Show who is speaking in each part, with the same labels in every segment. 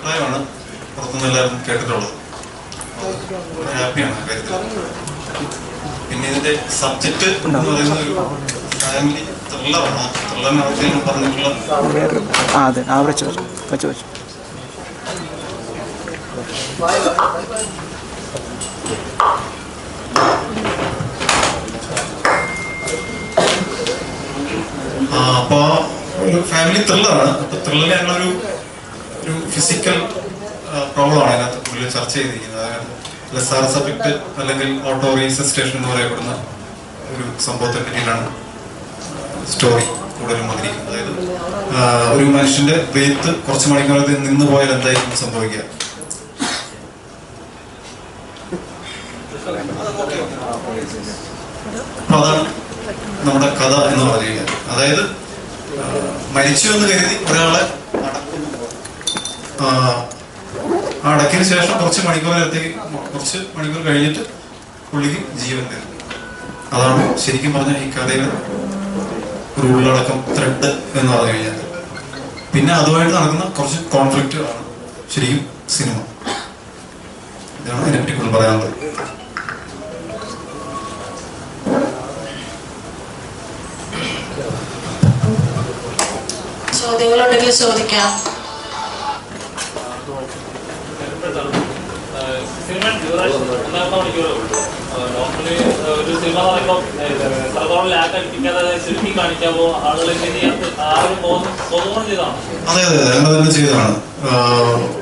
Speaker 1: അഭിപ്രായമാണ് പുറത്തുനിന്ന് എല്ലാവരും കേട്ടിട്ടുള്ളത്. ഹാപ്പിയാണ് കാര്യത്തിൽ. പിന്നെ ഇതിന്റെ സബ്ജക്റ്റ് എന്ന് പറയുന്ന ഒരു ഫാമിലി ത്രില്ലറാണ്. ത്രില്ലറിനകത്ത് ഞാൻ പറഞ്ഞിട്ടുള്ള അപ്പൊ ഒരു ഫാമിലി ത്രില്ലറാണ്. അപ്പൊ ത്രില്ലറിൽ ഞങ്ങളൊരു ഫിസിക്കൽ പ്രോബ്ലമാണ് അതിനകത്ത് കൂടുതൽ ചർച്ച ചെയ്തിരിക്കുന്നത്. അതായത് ലെസാർസ് എഫക്റ്റ് അല്ലെങ്കിൽ ഓട്ടോ റീസസ്റ്റേഷൻ എന്ന് പറയപ്പെടുന്ന ഒരു സംഭവത്തെ പറ്റിയിട്ടാണ് സ്റ്റോറി കൂടുതലും വന്നിരിക്കുന്നത്. അതായത് ഒരു മനുഷ്യന്റെ ബ്രീത്ത് കുറച്ച് മണിക്കൂറത്തിൽ നിന്ന് പോയാൽ എന്തായിരിക്കും സംഭവിക്കുക? അപ്പൊ അതാണ് നമ്മുടെ കഥ എന്ന് പറഞ്ഞു കഴിഞ്ഞാൽ. അതായത് മരിച്ചു എന്ന് കരുതി ഒരാളെ അടക്കിന് ശേഷം കുറച്ച് മണിക്കൂർ കഴിഞ്ഞിട്ട് പുള്ളിക്ക് ജീവൻ തരും. അതാണ് ശരിക്കും പറഞ്ഞാൽ ഈ കഥയുടെ ഒരു ഉള്ളടക്കം, ത്രെഡ് എന്ന് പറഞ്ഞു കഴിഞ്ഞാൽ. പിന്നെ അതുമായിട്ട് നടക്കുന്ന കുറച്ച് കോൺഫ്ലിക്റ്റുകളാണ് ശരിക്കും സിനിമ. ഇതാണ് അതിനെപ്പറ്റി കൂടുതൽ പറയാനുള്ളത്.
Speaker 2: ചോദ്യങ്ങളുണ്ടെങ്കിൽ ചോദിക്കാം.
Speaker 1: അതെ അതെ, ഞങ്ങൾ തന്നെ ചെയ്തതാണ്.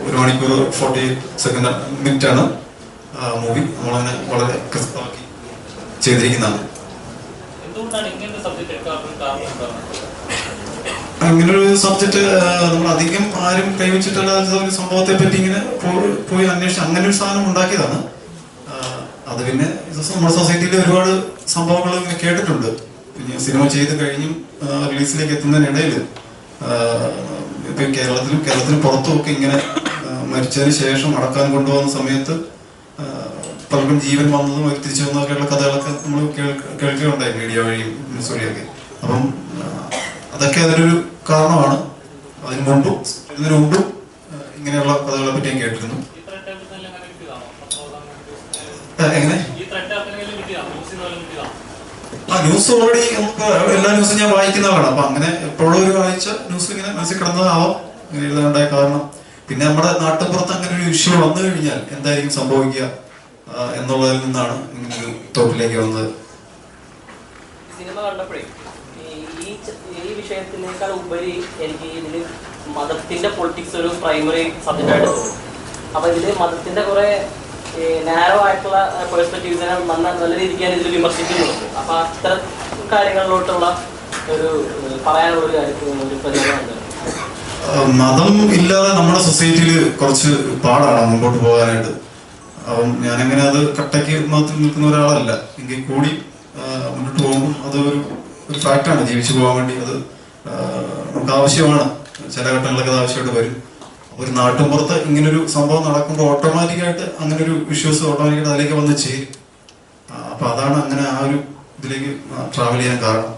Speaker 1: 1 മണിക്കൂർ 40 മിനിറ്റാണ് മൂവി. നമ്മളങ്ങനെ വളരെ ക്രിസ്പാക്കി ചെയ്തിരിക്കുന്നതാണ്. അങ്ങനൊരു സബ്ജക്ട് നമ്മൾ അധികം ആരും കൈവച്ചിട്ടുള്ള ഒരു സംഭവത്തെ പറ്റി ഇങ്ങനെ പോയി അന്വേഷിച്ച് അങ്ങനെ ഒരു സാധനം ഉണ്ടാക്കിയതാണ്. അത് പിന്നെ നമ്മുടെ സൊസൈറ്റിയിൽ ഒരുപാട് സംഭവങ്ങൾ ഇങ്ങനെ കേട്ടിട്ടുണ്ട്. പിന്നെ സിനിമ ചെയ്ത് കഴിഞ്ഞും റിലീസിലേക്ക് എത്തുന്നതിനിടയിൽ ഇപ്പൊ കേരളത്തിനും പുറത്തുമൊക്കെ ഇങ്ങനെ മരിച്ചതിന് ശേഷം അടക്കാൻ കൊണ്ടുപോകുന്ന സമയത്ത് പലർക്കും ജീവൻ വന്നതും തിരിച്ചു വന്നതൊക്കെയുള്ള കഥകളൊക്കെ നമ്മൾ കേൾക്കുകയുണ്ടായി മീഡിയ വഴിയും ന്യൂസ് വഴിയൊക്കെ. അപ്പം അതൊക്കെ അതിനൊരു കാരണമാണ്. ഇതിനു മുമ്പും ഇങ്ങനെയുള്ള കഥകളെ പറ്റി ഞാൻ കേട്ടിരുന്നു. എങ്ങനെ ന്യൂസ് ഓൾറെഡി എല്ലാ ന്യൂസും ഞാൻ വായിക്കുന്നതാണ്. അപ്പൊ അങ്ങനെ എപ്പോഴും ഒരു വായിച്ച ന്യൂസ് ഇങ്ങനെ മനസ്സിൽ കിടന്നതാവാം ഇങ്ങനെ എഴുതാനുണ്ടായ കാരണം. പിന്നെ നമ്മുടെ നാട്ടിൻപുറത്ത് അങ്ങനെ ഒരു ഇഷ്യൂ വന്നു കഴിഞ്ഞാൽ എന്തായിരിക്കും സംഭവിക്കുക എന്നുള്ളതിൽ നിന്നാണ് ഇങ്ങനെ ഒരു തോട്ടിലേക്ക് വന്നത്.
Speaker 3: സിനിമ കണ്ടപ്പോഴേ ഈ വിഷയത്തിനേക്കാൾ ഉപരി എനിക്ക് ഇതിൽ മതത്തിന്റെ പൊളിറ്റിക്സ് ഒരു പ്രൈമറി സബ്ജക്റ്റ് ആയിട്ട് തോന്നി. അപ്പൊ ഇതില് മതത്തിന്റെ കുറെ നാരോ ആയിട്ടുള്ള പെർസ്പെക്റ്റീവ്സിനെ നല്ല രീതിക്ക് ഞാൻ ഇതിൽ വിമർശിക്കുന്നുണ്ട്. അപ്പൊ അത്തരം കാര്യങ്ങളിലോട്ടുള്ള ഒരു പറയാനുള്ള ഒരു പ്രചോദനം.
Speaker 1: മതം ഇല്ലാതെ നമ്മുടെ സൊസൈറ്റിയിൽ കുറച്ച് പാടാണ് മുമ്പോട്ട് പോകാനായിട്ട്. അപ്പം ഞാനങ്ങനെ അത് കട്ടയ്ക്ക് മതത്തിൽ നിൽക്കുന്ന ഒരാളല്ല. എങ്കിൽ കൂടി മുന്നോട്ട് പോകുമ്പോൾ അത് ഒരു ഫാക്റ്റാണ്. ജീവിച്ചു പോകാൻ വേണ്ടി അത് നമുക്ക് ആവശ്യമാണ്. ചില ഘട്ടങ്ങളൊക്കെ അത് ആവശ്യമായിട്ട് വരും. ഒരു നാട്ടിൻപുറത്ത് ഇങ്ങനൊരു സംഭവം നടക്കുമ്പോൾ ഓട്ടോമാറ്റിക്കായിട്ട് അങ്ങനെ ഒരു ഇഷ്യൂസ് ഓട്ടോമാറ്റിക്കായിട്ട് അതിലേക്ക് വന്ന് ചേരും. അപ്പൊ അതാണ് അങ്ങനെ ആ ഒരു ഇതിലേക്ക് ട്രാവൽ ചെയ്യാൻ കാരണം.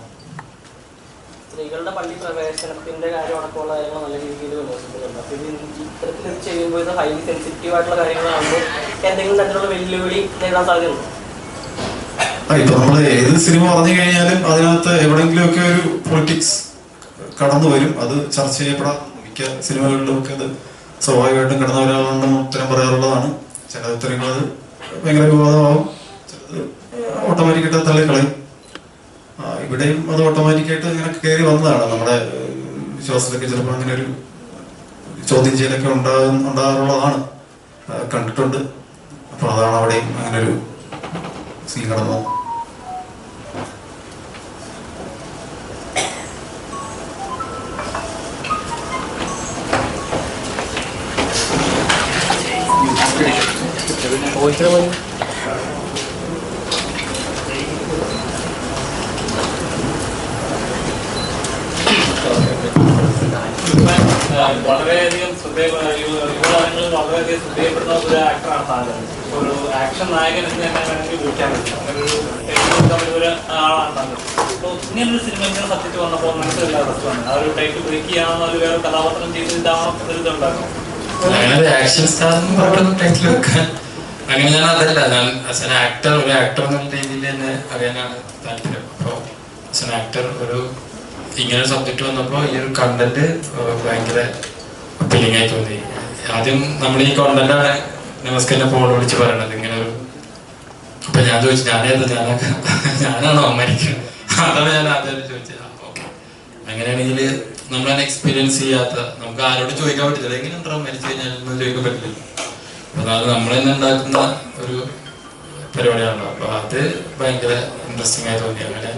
Speaker 3: സ്ത്രീകളുടെ പള്ളി പ്രവേശനത്തിന്റെ കാര്യം അടക്കമുള്ള കാര്യങ്ങൾ നല്ല രീതിയിൽ വിമർശിക്കുന്നുണ്ട്. അപ്പൊ ഇത്തരത്തിൽ ചെയ്യുമ്പോൾ ഇത് ഹൈലി സെൻസിറ്റീവ് ആയിട്ടുള്ള കാര്യങ്ങളാകുമ്പോൾ എന്തെങ്കിലും തരത്തിലുള്ള വെല്ലുവിളി നേരിടാൻ സാധ്യതയുണ്ട്.
Speaker 1: ഇപ്പൊ നമ്മള് ഏത് സിനിമ പറഞ്ഞു കഴിഞ്ഞാലും അതിനകത്ത് എവിടെയെങ്കിലുമൊക്കെ ഒരു പൊളിറ്റിക്സ് കടന്നു വരും. അത് ചർച്ച ചെയ്യപ്പെടാം. മിക്ക സിനിമകളിലുമൊക്കെ അത് സ്വാഭാവികമായിട്ടും കടന്നു വരാറുണ്ടെന്ന് ഉത്തരം പറയാറുള്ളതാണ്. ചില ഉത്തരങ്ങൾ അത് ഭയങ്കര വിവാദമാവും, ചിലത് ഓട്ടോമാറ്റിക്കായിട്ട് തള്ളിക്കളയും. ഇവിടെയും അത് ഓട്ടോമാറ്റിക്കായിട്ട് ഇങ്ങനെ കയറി വന്നതാണ്. നമ്മുടെ വിശ്വാസത്തിലൊക്കെ ചിലപ്പോൾ അങ്ങനെ ഒരു ചോദ്യം ചെയ്യലൊക്കെ ഉണ്ടാകാറുള്ളതാണ്, കണ്ടിട്ടുണ്ട്. അപ്പൊ അതാണ് അവിടെയും അങ്ങനെ ഒരു സീൻ കടന്നു.
Speaker 4: വളരെയധികം യുവതാരങ്ങളിൽ വളരെയധികം ശ്രദ്ധയപ്പെടുന്ന ഒരു ആക്ടറാണ് താങ്കൾ. ഒരു ആക്ഷൻ നായകൻ എന്ന് തന്നെ വേണമെങ്കിൽ വിളിക്കാൻ പറ്റും. ഒരു ആളാണ് താങ്കൾ. അപ്പോൾ ഇങ്ങനൊരു സിനിമ ഇങ്ങനെ സത്യത്തിൽ വന്നപ്പോൾ മനസ്സിലായ പ്രശ്നമാണ്. ആ ഒരു ടൈറ്റിൽ ബ്രേക്ക് ചെയ്യാമെന്ന് ഒരു കഥാപാത്രം ചെയ്ത് ഇതാണോ ഇതുണ്ടാകും.
Speaker 2: അങ്ങനെ ഒരു ആക്ഷൻ സ്റ്റാർ എന്ന് പറഞ്ഞ ടൈറ്റിൽ വെക്കാൻ അങ്ങനെ ഞാൻ അതല്ല, ഞാൻ ആസ് എൻ ആക്ടർ ഒരു ആക്ടർ എന്നുള്ള രീതിയിൽ തന്നെ അറിയാനാണ് താല്പര്യം. അപ്പോൾ ആസ് എൻ ആക്ടർ ഒരു ഇങ്ങനെ ഒരു സബ്ജക്ട് വന്നപ്പോൾ ഈ ഒരു കണ്ടന്റ് ഭയങ്കര അപ്പീലിംഗ് ആയി തോന്നി. ആദ്യം നമ്മൾ ഈ കോണ്ടന്റാണ് നമസ്കാരം ഫോൺ വിളിച്ച് പറയണത് ഇങ്ങനെ ഒരു. അപ്പൊ ഞാൻ ചോദിച്ചു ഞാനാണോ അമ്മരിക്കുന്നത്, അതാണ് ഞാൻ ആദ്യം ചോദിച്ചത്. ഓക്കെ, അങ്ങനെയാണെങ്കിൽ നമ്മളതിനെ എക്സ്പീരിയൻസ് ചെയ്യാത്ത, നമുക്ക് ആരോട് ചോദിക്കാൻ പറ്റില്ല എങ്ങനെ ഉണ്ടോ മരിച്ചു കഴിഞ്ഞാൽ ഒന്നും ചോദിക്കാൻ പറ്റില്ല. അപ്പൊ അത് നമ്മൾ തന്നെ ഉണ്ടാക്കുന്ന ഒരു പരിപാടിയാണല്ലോ. അപ്പൊ അത് ഭയങ്കര ഇൻട്രസ്റ്റിംഗ് ആയി തോന്നി. അങ്ങനെ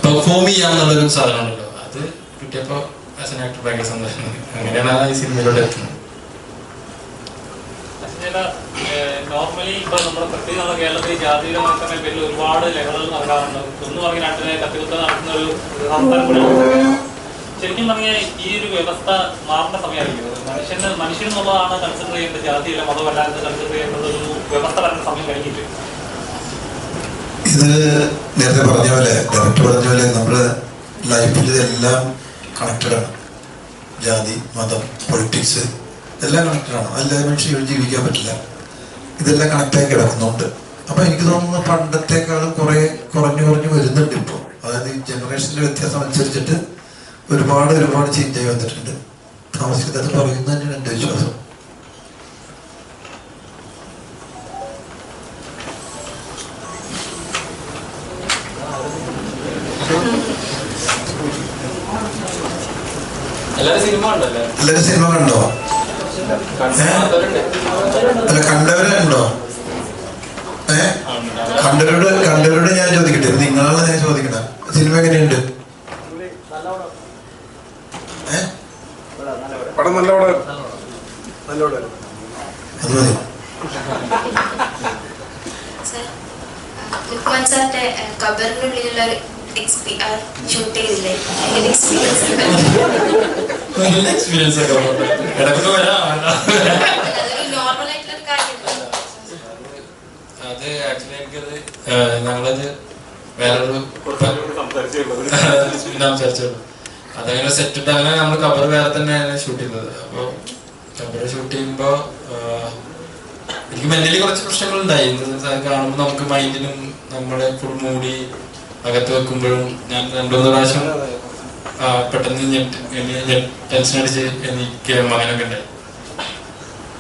Speaker 2: പെർഫോം ചെയ്യാന്നുള്ളൊരു സാധനം ഉണ്ടല്ലോ, അത് കിട്ടിയപ്പോ ആസ് എൻ ആക്ടർ ഭയങ്കര സന്തോഷം. അങ്ങനെയാണ് ആ ഈ സിനിമയിലൂടെ എത്തുന്നത്.
Speaker 4: നോർമലി ഇപ്പൊ നമ്മുടെ പ്രത്യേകിച്ച് നമ്മുടെ കേരളത്തിൽ ജാതിയുടെ മാത്രമേ പേരിൽ ഒരുപാട് ലഹളകൾ നടക്കാറുണ്ട്. ഒന്ന് പറഞ്ഞ നാട്ടിലെ കത്തികുത്ത നടത്തുന്ന ഒരു സംസ്ഥാനം കൂടെയാണ്. ശരിക്കും പറഞ്ഞാൽ ഈ ഒരു വ്യവസ്ഥ മാറേണ്ട സമയമായിരിക്കും. മനുഷ്യൻ എന്നുള്ളതാണ് കൺസിഡർ ചെയ്യേണ്ടത്, ജാതിയല്ല മതമല്ലാതെ കൺസിഡർ ചെയ്യേണ്ടത് ഒരു വ്യവസ്ഥ വരുന്ന സമയം കഴിഞ്ഞിട്ട്.
Speaker 5: ഇത് നേരത്തെ പറഞ്ഞ പോലെ ഡയറക്ടർ പറഞ്ഞ പോലെ നമ്മുടെ ലൈഫിൽ ഇതെല്ലാം കണക്റ്റഡാണ്. ജാതി, മതം, പൊളിറ്റിക്സ് എല്ലാം കണക്റ്റഡാണ്. അല്ലാതെ മനുഷ്യർ ജീവിക്കാൻ പറ്റില്ല. ഇതെല്ലാം കണക്റ്റായി കിടക്കുന്നുണ്ട്. അപ്പൊ എനിക്ക് തോന്നുന്നു പണ്ടത്തെക്കാളും കുറഞ്ഞു വരുന്നുണ്ട് ഇപ്പോൾ. അതായത് ഈ ജനറേഷന്റെ വ്യത്യാസം അനുസരിച്ചിട്ട് ഒരുപാട് ചേഞ്ച് ആയി വന്നിട്ടുണ്ട്. താമസിക്കുന്നത് പറയുന്നത് തന്നെയാണ് എൻ്റെ വിശ്വാസം.
Speaker 2: എല്ലാവരും
Speaker 5: സിനിമ കണ്ടോ? അല്ല, കണ്ടവരുണ്ടോ? കണ്ടവരോട് ഞാൻ ചോദിക്കട്ടെ, നിങ്ങളാണ് ഞാൻ ചോദിക്കട്ടെ, സിനിമ എങ്ങനെയുണ്ട്?
Speaker 6: പടം നല്ല
Speaker 5: അത് മതി.
Speaker 7: ലുക്മാൻ സാറിന്റെ ഖബറിനുള്ളിലുള്ള ഷൂട്ട് ചെയ്തില്ലേ,
Speaker 2: എക്സ്പീരിയൻസ് ഒക്കെ
Speaker 7: നോർമൽ ആയിട്ടുള്ള കാര്യം.
Speaker 2: അത് ആക്ച്വലി എനിക്കത് ഞങ്ങളത് വേറൊരു സംസാരിച്ചുള്ളൂ. അതങ്ങനെ സെറ്റ് ഇട്ട് അങ്ങനെ നമ്മൾ കവർ വേറെ തന്നെയാണ് ഷൂട്ട് ചെയ്തത്. അപ്പോൾ കവർ ഷൂട്ട് ചെയ്യുമ്പോൾ എനിക്ക് മെന്റലി കുറച്ച് പ്രശ്നങ്ങളുണ്ടായി. കാണുമ്പോൾ നമുക്ക് മൈൻഡിനും നമ്മളെ ഫുൾ മൂടി അകത്ത് വെക്കുമ്പോഴും ഞാൻ 2-3 പ്രാവശ്യം പെട്ടെന്ന് ടെൻഷൻ അടിച്ച് എനിക്ക് അങ്ങനെയൊക്കെ ഉണ്ടായി.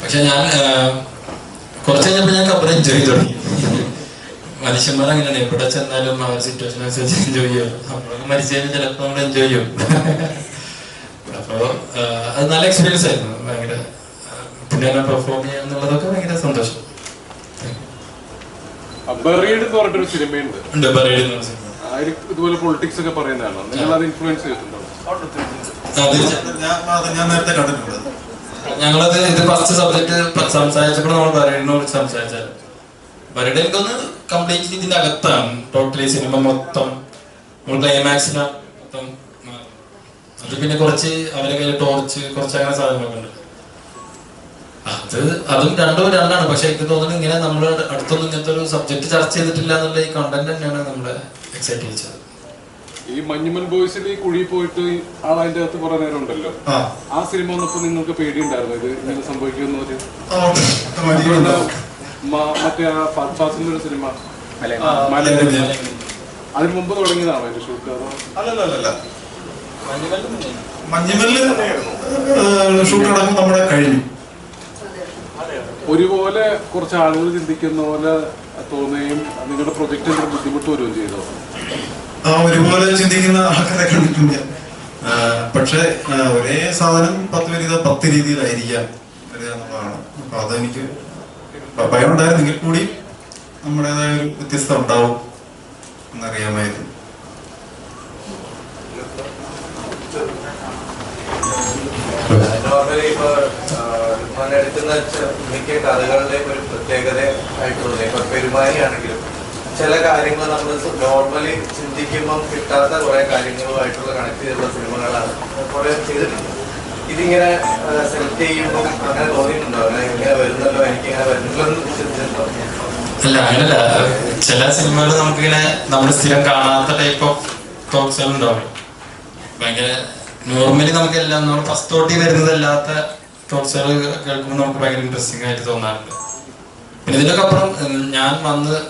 Speaker 2: പക്ഷെ ഞാൻ കുറച്ച് കഴിഞ്ഞപ്പോൾ ഞാൻ കവർ എൻജോയ് ചെയ്ത് തുടങ്ങി. മനുഷ്യന്മാർ അങ്ങനെയാണ്, എവിടെ ചെന്നാലും അവർ സിറ്റുവേഷൻ അനുസരിച്ച് എൻജോയ് ചെയ്യും. നമ്മളൊക്കെ മരിച്ചു കഴിഞ്ഞാൽ ചിലപ്പോൾ നമ്മൾ എൻജോയ് ചെയ്യും. അപ്പോൾ അത് നല്ല എക്സ്പീരിയൻസ് ആയിരുന്നു. ഭയങ്കര പിന്നെ പെർഫോം ചെയ്യുക എന്നുള്ളതൊക്കെ ഭയങ്കര സന്തോഷം.
Speaker 6: ബറീഡ് എന്ന് പറഞ്ഞിട്ടൊരു സിനിമയുണ്ട്.
Speaker 2: ബറീഡ് എന്ന് പറഞ്ഞ സിനിമ
Speaker 6: ഇതുപോലെ പൊളിറ്റിക്സ് ഒക്കെ പറയുന്നതാണ്. നിങ്ങൾ അത് ഇൻഫ്ലുവൻസ് ചെയ്തിട്ടുണ്ടോ?
Speaker 1: ഞാൻ നേരത്തെ കണ്ടിട്ടുണ്ട്.
Speaker 2: ഞങ്ങളത് ഇത് ഫസ്റ്റ് സബ്ജക്ട് സംസാരിച്ചപ്പോൾ നമ്മൾ ബറീഡിനെ കുറിച്ച് സംസാരിച്ചാലും ബറീഡ് എനിക്കൊന്ന് കംപ്ലീറ്റ് ഇതിന്റെ അകത്താണ് ടോട്ടലി സിനിമ മൊത്തം ക്ലൈമാക്സിന് മൊത്തം. അത് പിന്നെ കുറച്ച് അവരെ കയ്യിൽ ടോർച്ച് കുറച്ച് അങ്ങനെ സാധനങ്ങളൊക്കെ ഉണ്ട്. അതും രണ്ടാണ്. പക്ഷെ എനിക്ക് തോന്നുന്നു ഇങ്ങനെ നമ്മൾ അടുത്തൊന്നും ഇങ്ങനത്തെ ഒരു സബ്ജക്ട് ചർച്ച ചെയ്തിട്ടില്ല എന്നുള്ള ഈ കണ്ടന്റ് തന്നെയാണ് നമ്മളെ എക്സൈറ്റ് ചെയ്യിച്ചത്.
Speaker 6: ഈ മഞ്ഞുമൽ ബോയ്സിൽ ഈ കുഴി പോയിട്ട് ആളതിന്റെ അകത്ത് കുറെ നേരം ഉണ്ടല്ലോ, ആ സിനിമ വന്നപ്പോ നിങ്ങൾക്ക് പേടിയുണ്ടായിരുന്നു ഇത് ഇങ്ങനെ സംഭവിക്കുന്ന ഒരു മറ്റേ ആ ഫാസിന്റെ ഒരു സിനിമ അതിന് മുമ്പ് തുടങ്ങിയതാണോ അതിന്റെ ഷൂട്ട്?
Speaker 1: അല്ലല്ല, മഞ്ഞുമല്ല് ഷൂട്ട് നടക്കും നമ്മുടെ കഴിഞ്ഞു.
Speaker 6: ഒരുപോലെ കുറച്ച് ആളുകൾ ചിന്തിക്കുന്ന പോലെ തോന്നുകയും നിങ്ങളുടെ പ്രൊജക്ട് എന്തെങ്കിലും ബുദ്ധിമുട്ട് വരികയും ചെയ്തോ?
Speaker 1: ഒരുപോലെ ചിന്തിക്കുന്ന ആൾക്കാരെ കണ്ടിട്ടുണ്ട്. പക്ഷെ ഒരേ സാധനം 10 രീതിയിലായിരിക്കാം വരിക എന്നുള്ളതാണ്. അപ്പൊ അതെനിക്ക് ഭയം ഉണ്ടായിരുന്നെങ്കിൽ കൂടി നമ്മുടേതായ ഒരു വ്യത്യസ്തത ഉണ്ടാവും എന്നറിയാമായിരുന്നു.
Speaker 8: നോർമലി ഇപ്പൊ എടുക്കുന്ന മിക്ക കഥകളുടെ ഒരു പ്രത്യേകത ആയിട്ടുള്ളത് ഇപ്പൊ പെരുമാനിയാണെങ്കിലും ചില കാര്യങ്ങൾ നമ്മൾ നോർമലി ചിന്തിക്കുമ്പോൾ കിട്ടാത്ത കുറെ കാര്യങ്ങളുമായിട്ടുള്ള കണക്ട് ചെയ്തിട്ടുള്ള സിനിമകളാണ് കുറെ ചെയ്തിട്ടുണ്ട്. ഇതിങ്ങനെ സെലക്ട് ചെയ്യുമ്പോൾ അങ്ങനെ തോന്നിയിട്ടുണ്ടോ? ഇങ്ങനെ വരുന്നല്ലോ, എനിക്ക് ഇങ്ങനെ വരുന്നല്ലോ എന്ന് ചിന്തിച്ചിട്ടുണ്ടോ?
Speaker 2: അല്ല, അങ്ങനല്ല. ചില സിനിമകൾ നമുക്കിങ്ങനെ നമ്മൾ സ്ഥിരം കാണാത്ത ടൈപ്പ് ഓഫ് ടോക്സുകൾ ഉണ്ടാവും. ഭയങ്കര നോർമലി നമുക്കെല്ലാം നമ്മൾ ഫസ്റ്റ് തോട്ടി വരുന്നതല്ലാത്ത തോട്ട്സുകൾ കേൾക്കുമ്പോൾ നമുക്ക് ഭയങ്കര ഇൻട്രസ്റ്റിംഗ് ആയിട്ട് തോന്നാറുണ്ട്. പിന്നെ ഇതിനൊക്കെ അപ്പുറം ഞാൻ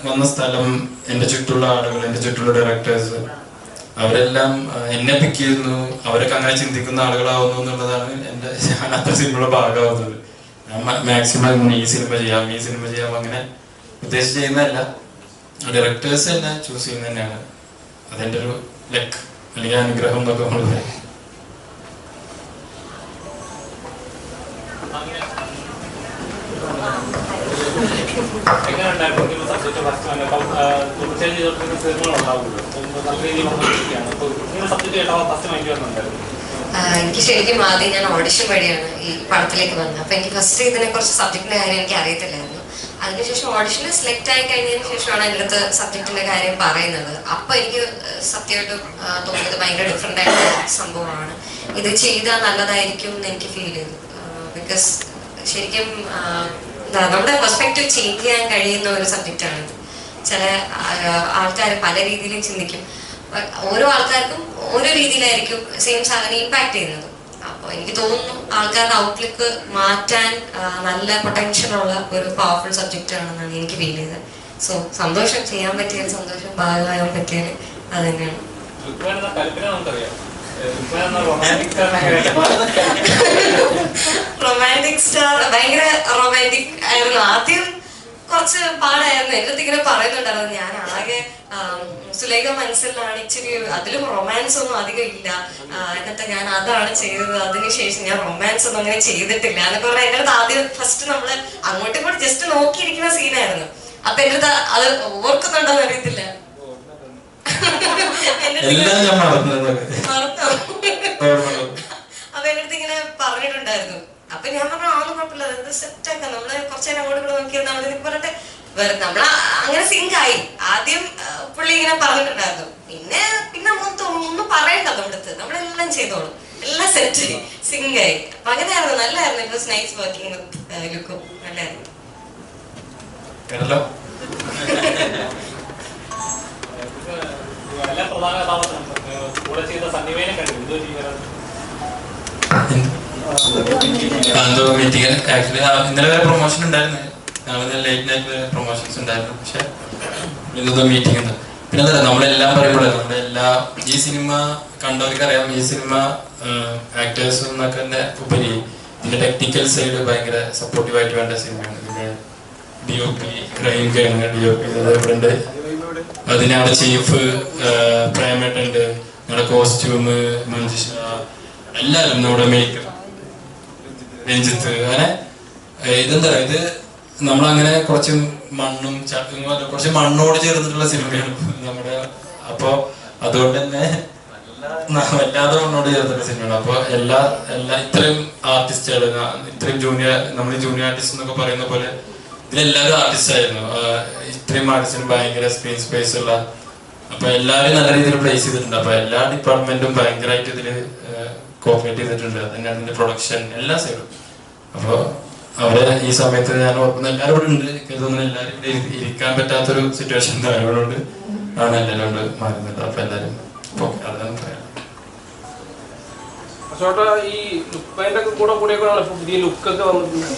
Speaker 2: വന്ന സ്ഥലം, എൻ്റെ ചുറ്റുള്ള ആളുകൾ, എൻ്റെ ചുറ്റുള്ള ഡയറക്ടേഴ്സ്, അവരെല്ലാം എന്നെ പിക്ക് ചെയ്യുന്നു, അവരൊക്കെ അങ്ങനെ ചിന്തിക്കുന്ന ആളുകളാവുന്നു എന്നുള്ളതാണ് ഞാൻ അത്ര സിനിമയുടെ ഭാഗമാവുന്നത്. ഞാൻ മാക്സിമം ഈ സിനിമ ചെയ്യാം അങ്ങനെ ഉദ്ദേശിച്ച് ചെയ്യുന്നതല്ല, ഡയറക്ടേഴ്സ് തന്നെ ചൂസ് ചെയ്യുന്നത് തന്നെയാണ്. അതെൻ്റെ ഒരു ലക്ക് അല്ലെങ്കിൽ അനുഗ്രഹം എന്നൊക്കെ നമ്മൾ പറയും.
Speaker 9: എനിക്ക് ശരിക്കും ആദ്യം ഞാൻ ഓഡിഷൻ വഴിയാണ് ഈ പടത്തിലേക്ക് വന്നത്. അപ്പൊ എനിക്ക് ഫസ്റ്റ് ഇതിനെ കുറിച്ച് സബ്ജക്റ്റിന്റെ കാര്യം എനിക്ക് അറിയത്തില്ലായിരുന്നു. അതിനുശേഷം ഓഡിഷനിൽ സെലക്ട് ആയി കഴിഞ്ഞതിന് ശേഷമാണ് എൻ്റെ അടുത്ത് സബ്ജക്റ്റിന്റെ കാര്യം പറയുന്നത്. അപ്പൊ എനിക്ക് സത്യമായിട്ടും തോന്നിയത് ഭയങ്കര ഡിഫറെന്റ് ആയിട്ടുള്ള സംഭവമാണ്. ഇത് ചെയ്താൽ നല്ലതായിരിക്കും എന്ന് എനിക്ക് ഫീൽ ചെയ്തു. ബിക്കോസ് ശരിക്കും നമ്മുടെ പെർസ്പെക്റ്റീവ് ചേഞ്ച് ചെയ്യാൻ കഴിയുന്ന ഒരു സബ്ജക്റ്റാണ്. ചില ആൾക്കാർ പല രീതിയിലും ചിന്തിക്കും. ഓരോ ആൾക്കാർക്കും ഓരോ രീതിയിലായിരിക്കും സെയിം സാധനം ഇമ്പാക്ട് ചെയ്യുന്നത്. അപ്പോൾ എനിക്ക് തോന്നുന്നു ആൾക്കാരുടെ ഔട്ട്ലുക്ക് മാറ്റാൻ നല്ല പൊട്ടൻഷ്യൽ ഉള്ള ഒരു പവർഫുൾ സബ്ജക്റ്റ് ആണെന്നാണ് എനിക്ക് ഫീൽ ചെയ്തത്. സോ സന്തോഷം, ചെയ്യാൻ പറ്റിയാൽ സന്തോഷം, ഭാഗമാകാൻ പറ്റിയാൽ അത് തന്നെയാണ്. റൊമാൻറ്റിക് സ്റ്റാർ ഭയങ്കര റൊമാൻറ്റിക് ആയിരുന്നു. ആദ്യം കുറച്ച് പാടായിരുന്നു. എൻ്റെ അടുത്ത് ഇങ്ങനെ പറയുന്നുണ്ടായിരുന്നു, ഞാൻ ആകെ സുലേഖ മനസ്സിലാണ് ഇച്ചിരി, അതിലും റൊമാൻസ് ഒന്നും അധികം ഇല്ല, എന്നിട്ട് ഞാൻ അതാണ് ചെയ്തത്, അതിനുശേഷം ഞാൻ റൊമാൻസ് ഒന്നും അങ്ങനെ ചെയ്തിട്ടില്ല എന്നൊക്കെ പറഞ്ഞാൽ എൻ്റെ അടുത്ത് ആദ്യം ഫസ്റ്റ് നമ്മള് അങ്ങോട്ടും കൂടി ജസ്റ്റ് നോക്കിയിരിക്കുന്ന സീനായിരുന്നു. അപ്പൊ എൻ്റെ അടുത്ത് അത് ഓർക്കുന്നുണ്ടോന്ന് അറിയത്തില്ല. അപ്പൊ എൻ്റെ അടുത്ത് ഇങ്ങനെ പറഞ്ഞിട്ടുണ്ടായിരുന്നു. അപ്പൊ ഞാൻ പറഞ്ഞു ആന്നും കുഴപ്പമില്ല, അത് സെറ്റ് ആക്കാം, നമ്മള് കുറച്ചു നേരം അങ്ങോട്ട് നോക്കിയിരുന്നാൽ മതി പറഞ്ഞിട്ട് നമ്മള അങ്ങനെ സിങ്ക് ആയി. ആദ്യം പുള്ളി ഇങ്ങനെ പറഞ്ഞിട്ടുണ്ടായിരുന്നു. പിന്നെ ഒന്നും പറയണ്ട, നമ്മുടെ അടുത്ത് നമ്മളെല്ലാം ചെയ്തോളും, എല്ലാം സെറ്റ് ആയി, സിങ്ക് ആയി. അപ്പൊ അങ്ങനെയായിരുന്നു, നല്ലായിരുന്നു. It was nice working with ലുക്കും, നല്ലായിരുന്നു.
Speaker 2: ഇന്നലെ വരെ പ്രൊമോഷൻ ഉണ്ടായിരുന്നു, ലേറ്റ് നൈറ്റ് പ്രൊമോഷൻസ് ഉണ്ടായിരുന്നു. പക്ഷെ ഇന്നത്തെ മീറ്റിംഗ് ഉണ്ട്. പിന്നെ എന്താ നമ്മളെല്ലാം പറയുമ്പോഴേ ഈ സിനിമ കണ്ടവർക്ക് അറിയാം, ഈ സിനിമ ആക്ടേഴ്സ് എന്നൊക്കെ തന്നെ ഉപരി ഇതിന്റെ ടെക്നിക്കൽ സൈഡ് ഭയങ്കര സപ്പോർട്ടീവായിട്ട് വേണ്ട സിനിമയാണ്. ഇതിന്റെ DOP, ക്രൈം DOP ഇവിടെ ഉണ്ട്. അതിനാണ് ചീഫ് പ്രേമേട്ടുണ്ട്, ഞങ്ങളുടെ കോസ്റ്റ്യൂം മഞ്ജുഷ, എല്ലാവരും നമ്മുടെ മേക്കർ രഞ്ജിത്ത്. അങ്ങനെ ഇതെന്താ പറയുക, ഇത് നമ്മളങ്ങനെ കുറച്ച് മണ്ണും കുറച്ച് മണ്ണോട് ചേർന്നിട്ടുള്ള സിനിമയാണ് നമ്മുടെ. അപ്പൊ അതുകൊണ്ട് തന്നെ വല്ലാതെ മണ്ണോട് ചേർന്നിട്ടുള്ള സിനിമയാണ്. അപ്പൊ എല്ലാ ഇത്രയും ആർട്ടിസ്റ്റുകൾ, ഇത്രയും നമ്മൾ ജൂനിയർ ആർട്ടിസ്റ്റ് എന്നൊക്കെ പറയുന്ന പോലെ ഇതിലെല്ലാവരും ആർട്ടിസ്റ്റ് ആയിരുന്നു. ഇത്രയും ആർട്ടിസ്റ്റിന് ഭയങ്കര സ്ക്രീൻ സ്പേസ് ഉള്ള, അപ്പൊ എല്ലാവരും നല്ല രീതിയിൽ പ്ലേസ് ചെയ്തിട്ടുണ്ട്. അപ്പൊ എല്ലാ ഡിപ്പാർട്ട്മെന്റും ഭയങ്കരമായിട്ട് ഇതില് കോപ്പറേറ്റ് ചെയ്തിട്ടുണ്ട്. തന്നെയാണ് ഇതിന്റെ പ്രൊഡക്ഷൻ, എല്ലാ സൈഡും. അപ്പൊ അവരെ ഈ സമയത്ത് ഞാൻ ഓർക്കുന്ന എല്ലാവരും ഇവിടെ ഉണ്ട്. എനിക്ക് തോന്നുന്നു എല്ലാവരും ഇവിടെ ഇരിക്കാൻ പറ്റാത്തൊരു സിറ്റുവേഷൻ അവരോട് ആണ് എല്ലാവരും കൊണ്ട് മാറുന്നത്. അപ്പൊ എല്ലാവരും അതാണ് പറയാം.
Speaker 10: ഈ ലുക്മാൻ്റെ കൂടെ കൂടിയൊക്കെയാണ് പുതിയ ലുക്കൊക്കെ വന്നിട്ടുണ്ട്.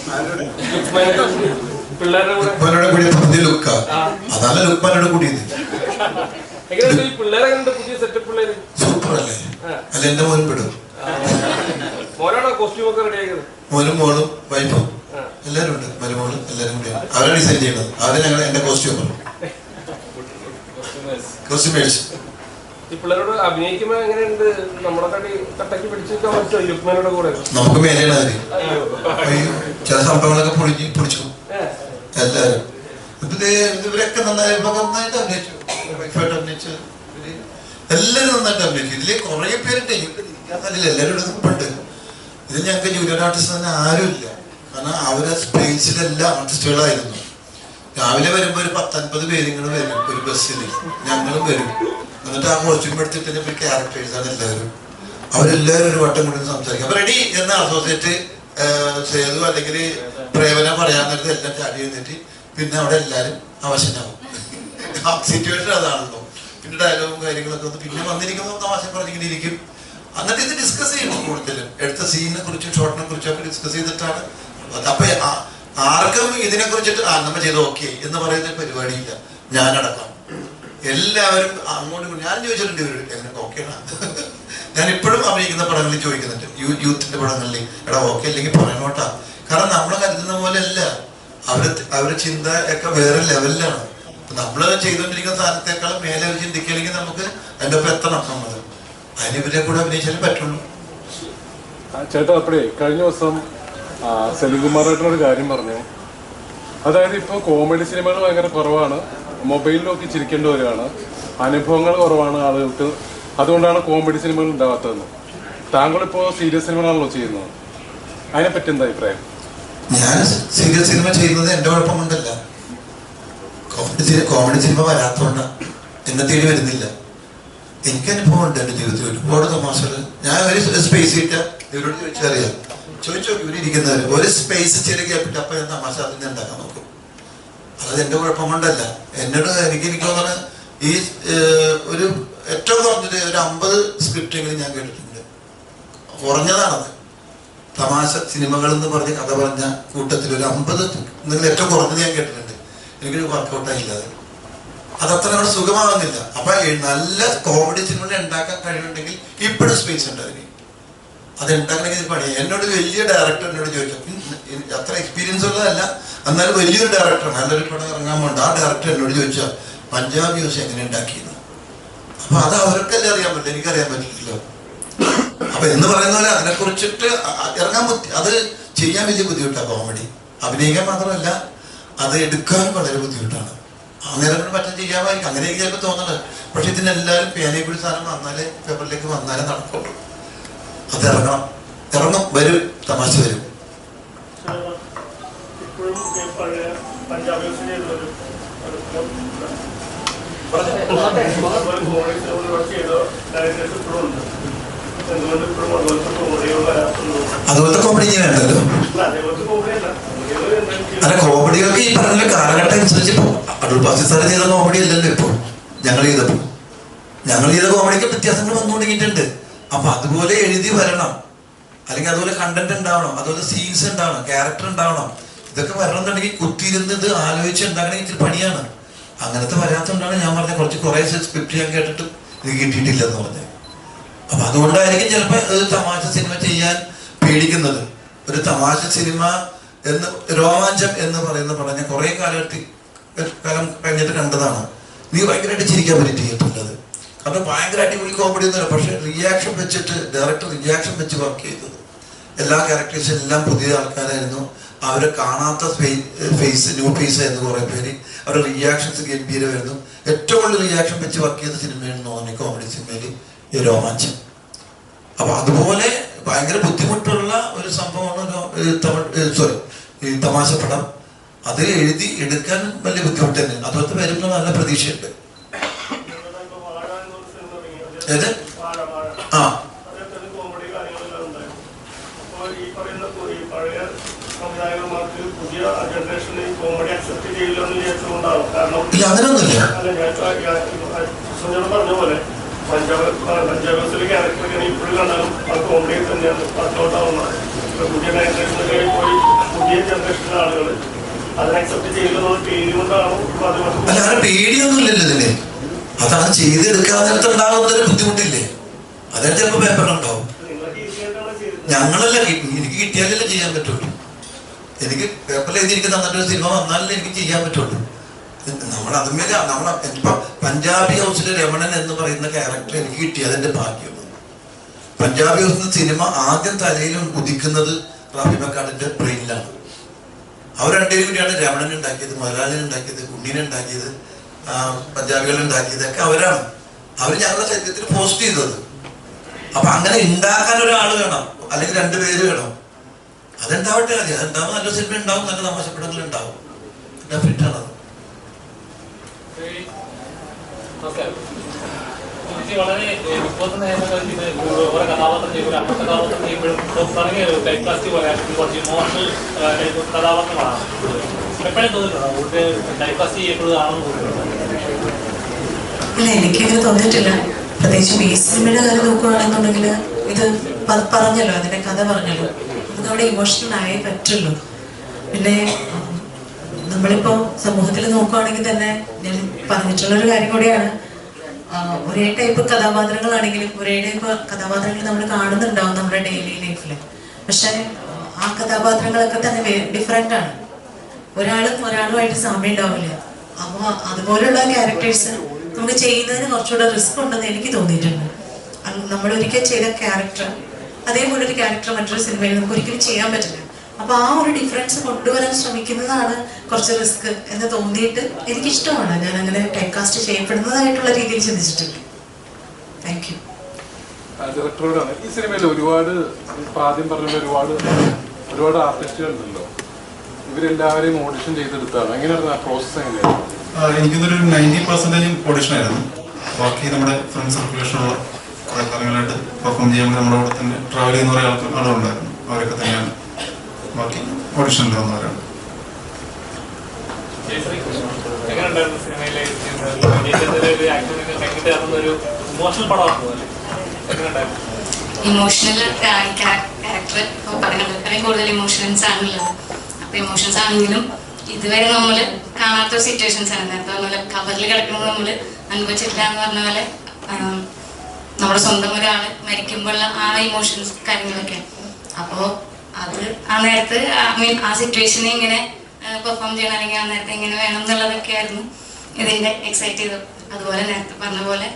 Speaker 10: പിള്ളേരുടെ കൂടെ
Speaker 5: പുതിയ ലുക്കാ, അതാണ് ലുക്മാനോട് കൂടിയത്.
Speaker 10: എങ്ങനെയുണ്ട് ഈ പിള്ളേരെ? പുതിയ സെറ്റപ്പ് പിള്ളേര്
Speaker 5: സൂപ്പർ അല്ലേ? അല്ല എന്റെ മോനും പെടും.
Speaker 10: മോനാണോ കോസ്റ്റ്യൂം ഒക്കെ റെഡി ആക്കുന്നത്? മോനും
Speaker 5: മോളും വൈഫും എല്ലാരും ഉണ്ട്, മരുമോളും എല്ലാരും കൂടിയാണ്. അവരാണ് ഡിസൈൻ ചെയ്യുന്നത്. അവര് ഞങ്ങൾ എന്റെ കോസ്റ്റ്യൂമേഴ്സ്.
Speaker 10: ഈ പിള്ളേരോട് അഭിനയിക്കുമ്പോ എങ്ങനെയുണ്ട്? നമ്മുടെ കട്ടക്ക് പിടിച്ചിരിക്കാൻ പറ്റുമോ ലുക്മാനോടെ കൂടെ?
Speaker 5: നമുക്ക് മേലെയാണ് അതിന്. ചില സംഭവങ്ങളൊക്കെ പൊടിച്ചു എല്ലാരും. ഇവരൊക്കെ നന്നായിട്ട് അഭിനയിച്ചു, വൈഫായിട്ട് അഭിനയിച്ചു, എല്ലാരും നന്നായിട്ട് അഭിനയിച്ചു. ഇതില് കുറെ പേരുണ്ട്, എല്ലാരും ഇവിടെ നിൽപ്പുണ്ട്. ഇതിൽ ഞങ്ങൾക്ക് ജൂനിയർ ആർട്ടിസ്റ്റ് തന്നെ ആരുമില്ല. കാരണം അവരെ സ്പേസിലെല്ലാം ആർട്ടിസ്റ്റുകളായിരുന്നു. രാവിലെ വരുമ്പോ ഒരു 10-50 പേരിങ്ങനെ വരും ഒരു ബസ്സിൽ, ഞങ്ങളും വരും. എന്നിട്ട് ആ കോസ്റ്റ്യൂം എടുത്തിട്ട് ക്യാരക്ടേഴ്സാണ് എല്ലാവരും. അവരെല്ലാവരും ഒരു വട്ടം കൂടി സംസാരിക്കും. അപ്പൊ റെഡി എന്ന അസോസിയേറ്റ് സേതു അല്ലെങ്കിൽ പ്രേമന പറയാൻ നേരത്തെ എല്ലാം ചാടി എഴുന്നിട്ട് പിന്നെ അവിടെ എല്ലാവരും അവശനാവും. സിറ്റുവേഷൻ അതാണല്ലോ. പിന്നെ ഡയലോഗും കാര്യങ്ങളൊക്കെ ഒന്ന് പിന്നെ വന്നിരിക്കുമ്പോൾ തമാശ പറഞ്ഞിങ്ങനെ ഇരിക്കും. എന്നിട്ട് ഇത് ഡിസ്കസ് ചെയ്യണം. കൂടുതലും എടുത്ത സീനിനെ കുറിച്ചും ഷോട്ടിനെ കുറിച്ചും ഒക്കെ ഡിസ്കസ് ചെയ്തിട്ടാണ്. അപ്പൊ ആർക്കും ഇതിനെ കുറിച്ചിട്ട് നമ്മൾ ചെയ്ത് ഓക്കെ എന്ന് പറയുന്ന പരിപാടിയില്ല. ഞാനടക്കം എല്ലാവരും അങ്ങോട്ടും ഞാൻ ചോദിച്ചിട്ടുണ്ട് ഇവർ എങ്ങനെ ഓക്കെയാണ്. ഞാൻ ഇപ്പോഴും അഭിനയിക്കുന്ന പടങ്ങളിൽ ചോദിക്കുന്നുണ്ട്, യൂത്തിന്റെ പടങ്ങളിൽ, എടാ ഓക്കെ അല്ലെങ്കിൽ പറയണോട്ടാ. കാരണം നമ്മൾ കരുതുന്ന പോലെ അല്ല, അവരുടെ ചിന്ത ഒക്കെ വേറെ ലെവലിലാണ്. നമ്മൾ ചെയ്തുകൊണ്ടിരിക്കുന്ന സാധനത്തെക്കാളും മേലെ അവർ ചിന്തിക്കുകയാണെങ്കിൽ നമുക്ക് അതിൻ്റെ ഒപ്പം എത്തണം. നമ്മൾ അതിനിവരെ കൂടെ അഭിനയിച്ചാലേ പറ്റുള്ളൂ.
Speaker 6: ചേട്ടാ അപ്പഴേ കഴിഞ്ഞ ദിവസം സെലിംകുമാറായിട്ടൊരു കാര്യം പറഞ്ഞു. അതായത് ഇപ്പോൾ കോമഡി സിനിമകൾ ഭയങ്കര കുറവാണ്, മൊബൈൽ നോക്കി ചിരിക്കേണ്ടി വരികയാണ്, അനുഭവങ്ങൾ കുറവാണ് ആളുകൾക്ക്, അതുകൊണ്ടാണ് കോമഡി സിനിമകൾ ഉണ്ടാകാത്തതെന്ന്. താങ്കളിപ്പോൾ സീരിയസ് സിനിമകളാണല്ലോ ചെയ്യുന്നത്, അതിനെപ്പറ്റി എന്താ അഭിപ്രായം?
Speaker 5: ഞാൻ സീരിയസ് സിനിമ ചെയ്യുന്നത് എൻ്റെ കുഴപ്പം കൊണ്ടല്ല, കോമഡി സിനിമ വരാത്തതുകൊണ്ടാണ്. എന്നെ തേടി വരുന്നില്ല. എനിക്ക് അനുഭവം ഉണ്ട് എൻ്റെ ജീവിതത്തിൽ ഒരുപാട് തമാശകൾ. ഞാൻ ഒരു സ്പേസ് കിട്ട ഇവരോട് ചോദിച്ചറിയാം, ചോദിച്ചു ഇവർ ഇരിക്കുന്നവർ ഒരു സ്പേസ് ചെറിയ കേട്ടിട്ട് അപ്പം ഞാൻ തമാശ അതിന് ഉണ്ടാക്കാൻ നോക്കും. അത് എൻ്റെ കുഴപ്പം കൊണ്ടല്ല. എന്നോട് എനിക്ക് തോന്നുന്നത് ഈ ഒരു ഏറ്റവും കുറഞ്ഞത് ഒരു 50 സ്ക്രിപ്റ്റെങ്കിലും ഞാൻ കേട്ടിട്ടുണ്ട്. കുറഞ്ഞതാണത്. തമാശ സിനിമകൾ എന്ന് പറഞ്ഞ് കഥ പറഞ്ഞ കൂട്ടത്തിൽ ഒരു 50 നിങ്ങൾ ഏറ്റവും കുറഞ്ഞത് ഞാൻ കേട്ടിട്ടുണ്ട്. എനിക്കൊരു വർക്കൗട്ടായില്ല. അതത്ര നമ്മുടെ സുഖമാകുന്നില്ല. അപ്പൊ നല്ല കോമഡി സിനിമകൾ ഉണ്ടാക്കാൻ കഴിവുണ്ടെങ്കിൽ ഇപ്പോഴും സ്പേസ് ഉണ്ട് അതിന്. അത് ഉണ്ടാക്കണമെങ്കിൽ പണിയാ. എന്നോട് വലിയ ഡയറക്ടർ എന്നോട് ചോദിച്ചു, അത്ര എക്സ്പീരിയൻസ് ഉള്ളതല്ല, എന്നാലും വലിയൊരു ഡയറക്ടർ, നല്ലൊരു പടം ഇറങ്ങാൻ വേണ്ട ആ ഡയറക്ടർ എന്നോട് ചോദിച്ചാൽ പഞ്ചാബി ന്യൂസ് എങ്ങനെ ഉണ്ടാക്കിയെന്ന്. അപ്പൊ അത് അവർക്കല്ലേ അറിയാൻ പറ്റില്ല, എനിക്കറിയാൻ പറ്റില്ലല്ലോ. അപ്പൊ എന്ന് പറയുന്ന പോലെ അതിനെ കുറിച്ചിട്ട് ഇറങ്ങാൻ അത് ചെയ്യാൻ വലിയ ബുദ്ധിമുട്ടാണ്. കോമഡി അഭിനയിക്കാൻ മാത്രമല്ല അത് എടുക്കാൻ വളരെ ബുദ്ധിമുട്ടാണ്. അന്നേരം പറ്റും ചെയ്യാമായിരിക്കും, അങ്ങനെയൊക്കെ ചിലപ്പോൾ തോന്നുന്നത്. പക്ഷെ ഇതിനെല്ലാവരും പേനയെ കൂടി സാധനം വന്നാലേ പേപ്പറിലേക്ക് വന്നാലേ നടക്കുള്ളൂ. അത് ഇറങ്ങും വരും, തമാശ വരും. അതുപോലത്തെ കോമഡി ഇനി വേണ്ടല്ലോ. അല്ല, കോമഡികൾക്ക് ഈ പറഞ്ഞ കാലഘട്ടം അനുസരിച്ച് ഇപ്പൊ അടൂർ ബാസി സാറ് ചെയ്ത കോമഡി അല്ലല്ലോ ഇപ്പൊ ഞങ്ങൾ ചെയ്ത കോമഡിക്ക് വ്യത്യാസങ്ങൾ വന്നു തുടങ്ങിയിട്ടുണ്ട്. അപ്പൊ അതുപോലെ എഴുതി വരണം, അല്ലെങ്കിൽ അതുപോലെ കണ്ടന്റ് ഉണ്ടാവണം, അതുപോലെ സീൻസ് ഉണ്ടാവണം, ക്യാരക്ടർ ഉണ്ടാവണം. ഇതൊക്കെ വരണം എന്നുണ്ടെങ്കിൽ കുത്തിയിരുന്ന് ഇത് ആലോചിച്ച് ഉണ്ടാക്കണമെങ്കിൽ ഇച്ചിരി പണിയാണ്. അങ്ങനത്തെ വരാത്തതുകൊണ്ടാണ് ഞാൻ പറഞ്ഞത് കുറേ സ്ക്രിപ്റ്റ് ഞാൻ കേട്ടിട്ട് ഇത് കിട്ടിയിട്ടില്ലെന്ന് പറഞ്ഞത്. അപ്പൊ അതുകൊണ്ടായിരിക്കും ചിലപ്പോൾ ഒരു തമാശ സിനിമ ചെയ്യാൻ പേടിക്കുന്നത്. ഒരു തമാശ സിനിമ എന്ന് രോമാഞ്ചം എന്ന് പറയുന്ന പടം ഞാൻ കുറെ കാലം കഴിഞ്ഞിട്ട് കണ്ടതാണ്. നീ ഭയങ്കരമായിട്ട് ചിരിക്കാൻ പറ്റി തിയേറ്ററിലത്. കാരണം ഭയങ്കര അടിപൊളി കോമഡി ഒന്നുമില്ല, പക്ഷെ റിയാക്ഷൻ വെച്ചിട്ട് ഡയറക്ടർ റിയാക്ഷൻ വെച്ച് വർക്ക് ചെയ്തത്. എല്ലാ ക്യാരക്ടേഴ്സും എല്ലാം പുതിയ ആൾക്കാരായിരുന്നു. അവരെ കാണാത്ത ഫേസ്, ന്യൂ ഫേസ് ആയിരുന്നു കുറെ പേര്. അവരുടെ റിയാക്ഷൻസ് ഗംഭീരമായിരുന്നു. ഏറ്റവും കൂടുതൽ റിയാക്ഷൻ വെച്ച് വർക്ക് ചെയ്ത സിനിമയാണെന്ന് തോന്നി കോമഡി സിനിമയിൽ ഈ രോമാഞ്ചം. അപ്പൊ അതുപോലെ ഭയങ്കര ബുദ്ധിമുട്ടുള്ള ഒരു സംഭവമാണ് ഈ തമാശ പടം. അത് എഴുതി എടുക്കാൻ വലിയ ബുദ്ധിമുട്ട് തന്നെ. അതുപോലത്തെ വരുമ്പോൾ നല്ല പ്രതീക്ഷയുണ്ട്. ഏത് ആ ഇല്ല, അങ്ങനെയൊന്നുമില്ല.
Speaker 11: പഞ്ചാബിലെ ക്യാരക്ടർ ഇപ്പോഴും കണ്ടാലും ആ കോമഡി തന്നെയാണ് വർക്കൗട്ടാവുന്നത്. പുതിയ ഡയറക്ഷനൊക്കെ പോയി പുതിയ ജനറേഷനിലെ ആളുകൾ അതിനെ അക്സെപ്റ്റ് ചെയ്യുന്നത് പേടികൊണ്ടാണോ?
Speaker 5: അല്ല, അങ്ങനെ പേടിയൊന്നുമില്ലല്ലോ ഇതിന്. അതാണ് ചെയ്തെടുക്കാൻ നേരത്തെ ഉണ്ടാകുന്നൊരു ബുദ്ധിമുട്ടില്ലേ? അതായത് ചിലപ്പോ പേപ്പറിലുണ്ടാവും. ഞങ്ങളല്ല, എനിക്ക് കിട്ടിയാലല്ലേ ചെയ്യാൻ പറ്റുള്ളൂ. എനിക്ക് പേപ്പറിൽ എഴുതി എനിക്ക് തന്നിട്ടൊരു സിനിമ വന്നാലല്ലേ എനിക്ക് ചെയ്യാൻ പറ്റുള്ളൂ. നമ്മൾ അതുമേലെ ഇപ്പൊ പഞ്ചാബി ഹൗസിലെ രമണൻ എന്ന് പറയുന്ന ക്യാരക്ടർ എനിക്ക് കിട്ടി, അതിന്റെ ഭാഗ്യമാണ്. പഞ്ചാബി ഹൗസിൽ സിനിമ ആദ്യം തലയിൽ ഉദിക്കുന്നത് റാഫി മക്കാടിന്റെ ബ്രെയിനിലാണ്. അവർ രണ്ടുപേരും കൂടിയാണ് രമണൻ ഉണ്ടാക്കിയത്, മലയാളിനെ ഉണ്ടാക്കിയത്, ഉണ്ണീനെ ഉണ്ടാക്കിയത്, പഞ്ചാബികൾ ഉണ്ടാക്കിയതൊക്കെ അവരാണ്. അവർ ഞങ്ങളുടെ ശരീരത്തിൽ പോസ്റ്റ് ചെയ്തത്. അപ്പൊ അങ്ങനെ ഉണ്ടാക്കാൻ ഒരാൾ വേണം, അല്ലെങ്കിൽ 2 പേര് വേണം. അതുണ്ടാവട്ടെ, അതുണ്ടാവും. നല്ല സിനിമ ഉണ്ടാവും, നല്ല തമാശപ്പടങ്ങൾ ഉണ്ടാവും. ഫിറ്റാണത്.
Speaker 4: വളരെ ഇപ്പോൾ ഓരോ കഥാപാത്രം ചെയ്യുമ്പോൾ അപ്പ കഥാപാത്രം ചെയ്യുമ്പോഴും തുടങ്ങിയ ടൈപ്പ് കാസ്റ്റ് പോലെ കുറച്ച് ഇമോഷണൽ കഥാപാത്രങ്ങളാണ്. എപ്പോഴും തോന്നിയിട്ടുണ്ടോ ടൈപ്പ് കാസ്റ്റ് ചെയ്യപ്പെടുന്നത് ആണെന്ന് തോന്നിയിട്ടുണ്ടോ?
Speaker 12: ഇല്ല, എനിക്കിങ്ങനെ തോന്നിയിട്ടില്ല. പ്രത്യേകിച്ച് ബേസ് സിനിമയുടെ കാര്യം നോക്കുകയാണെന്നുണ്ടെങ്കിൽ ഇത് പറഞ്ഞല്ലോ, അതിന്റെ കഥ പറഞ്ഞല്ലോ, നമുക്ക് അവിടെ ഇമോഷണൽ ആയേ പറ്റുള്ളൂ. പിന്നെ നമ്മളിപ്പോ സമൂഹത്തിൽ നോക്കുകയാണെങ്കിൽ തന്നെ ഞാൻ പറഞ്ഞിട്ടുള്ളൊരു കാര്യം കൂടിയാണ്, ഒരേ ടൈപ്പ് കഥാപാത്രങ്ങളാണെങ്കിലും ഒരേ ടൈപ്പ് കഥാപാത്രങ്ങൾ നമ്മൾ കാണുന്നുണ്ടാവും നമ്മുടെ ഡെയിലി ലൈഫിൽ. പക്ഷെ ആ കഥാപാത്രങ്ങളൊക്കെ തന്നെ ഡിഫറെൻ്റ് ആണ്. ഒരാളുമായിട്ട് സാമ്യം ഉണ്ടാവില്ല. അപ്പോൾ അതുപോലുള്ള ക്യാരക്ടേഴ്സ് നമുക്ക് ചെയ്യുന്നതിന് കുറച്ചുകൂടെ റിസ്ക് ഉണ്ടെന്ന് എനിക്ക് തോന്നിയിട്ടുണ്ട്. നമ്മൾ ഒരിക്കൽ ചെയ്ത ക്യാരക്ടർ അതേപോലെ ഒരു ക്യാരക്ടർ മറ്റൊരു സിനിമയിൽ നമുക്ക് ഒരിക്കലും ചെയ്യാൻ പറ്റില്ല. അപ്പൊ ആ ഒരു ഡിഫറൻസ് കൊണ്ടുവരാൻ ശ്രമിക്കുന്നതാണ് കുറച്ച് റിസ്ക് എന്ന് തോന്നിയിട്ട് എനിക്കിഷ്ടമാണ്. ഞാൻ അങ്ങനെ ടൈപ്പ് കാസ്റ്റ് ചെയ്യപ്പെടുന്നതായിട്ടുള്ള രീതിയിൽ ചിന്തിച്ചിട്ടുണ്ട്. Thank you.
Speaker 6: ഡയറക്ടറോടാണ് ഈ സിനിമയിൽ ഒരുപാട് ആദ്യം പറഞ്ഞ ഒരുപാട് ആർട്ടിസ്റ്റുകൾ ഉണ്ടല്ലോ, ഇവരെല്ലാവരെയും ഓഡിഷൻ ചെയ്തെടുത്താണ്. എങ്ങനെയായിരുന്നു ആ പ്രോസസ്? എങ്ങനെയായിരുന്നു?
Speaker 1: എനിക്കൊന്നൊരു 90% ഓഡിഷൻ ആയിരുന്നു. ബാക്കി നമ്മുടെ ഫ്രണ്ട് സർക്കുലേഷനുള്ള കുറേ കാലങ്ങളായിട്ട് പെർഫോം ചെയ്യാൻ നമ്മുടെ കൂടെ തന്നെ ട്രാവൽ ചെയ്യുന്ന കുറേ ആളുകളുണ്ടായിരുന്നു. അവരൊക്കെ തന്നെയാണ് ബാക്കി ഓഡിഷനിൽ വന്നവരാണ്.
Speaker 13: ഇമോഷണൽ ക്യാരക്ടർ ഇപ്പോൾ പറയുന്നത് അത്രയും കൂടുതൽ ഇമോഷൻസ് ആണുള്ളത്. അപ്പൊ ഇമോഷൻസ് ആണെങ്കിലും ഇതുവരെ നമ്മൾ കാണാത്ത സിറ്റുവേഷൻസ് ആണ്. നേരത്തെ പറഞ്ഞ പോലെ കവറിൽ കിടക്കുന്നത് നമ്മൾ അനുഭവിച്ചിട്ടില്ല എന്ന് പറഞ്ഞ പോലെ നമ്മുടെ സ്വന്തം ഒരാൾ മരിക്കുമ്പോഴുള്ള ആ ഇമോഷൻസ് കാര്യങ്ങളൊക്കെ. അപ്പോൾ അത് ആ നേരത്ത് ആ സിറ്റുവേഷനെ ഇങ്ങനെ പെർഫോം ചെയ്യണം, അല്ലെങ്കിൽ ആ നേരത്തെ ഇങ്ങനെ വേണം എന്നുള്ളതൊക്കെ ആയിരുന്നു ഇതിൻ്റെ എക്സൈറ്റ് ചെയ്തത്. അതുപോലെ നേരത്തെ പറഞ്ഞ പോലെ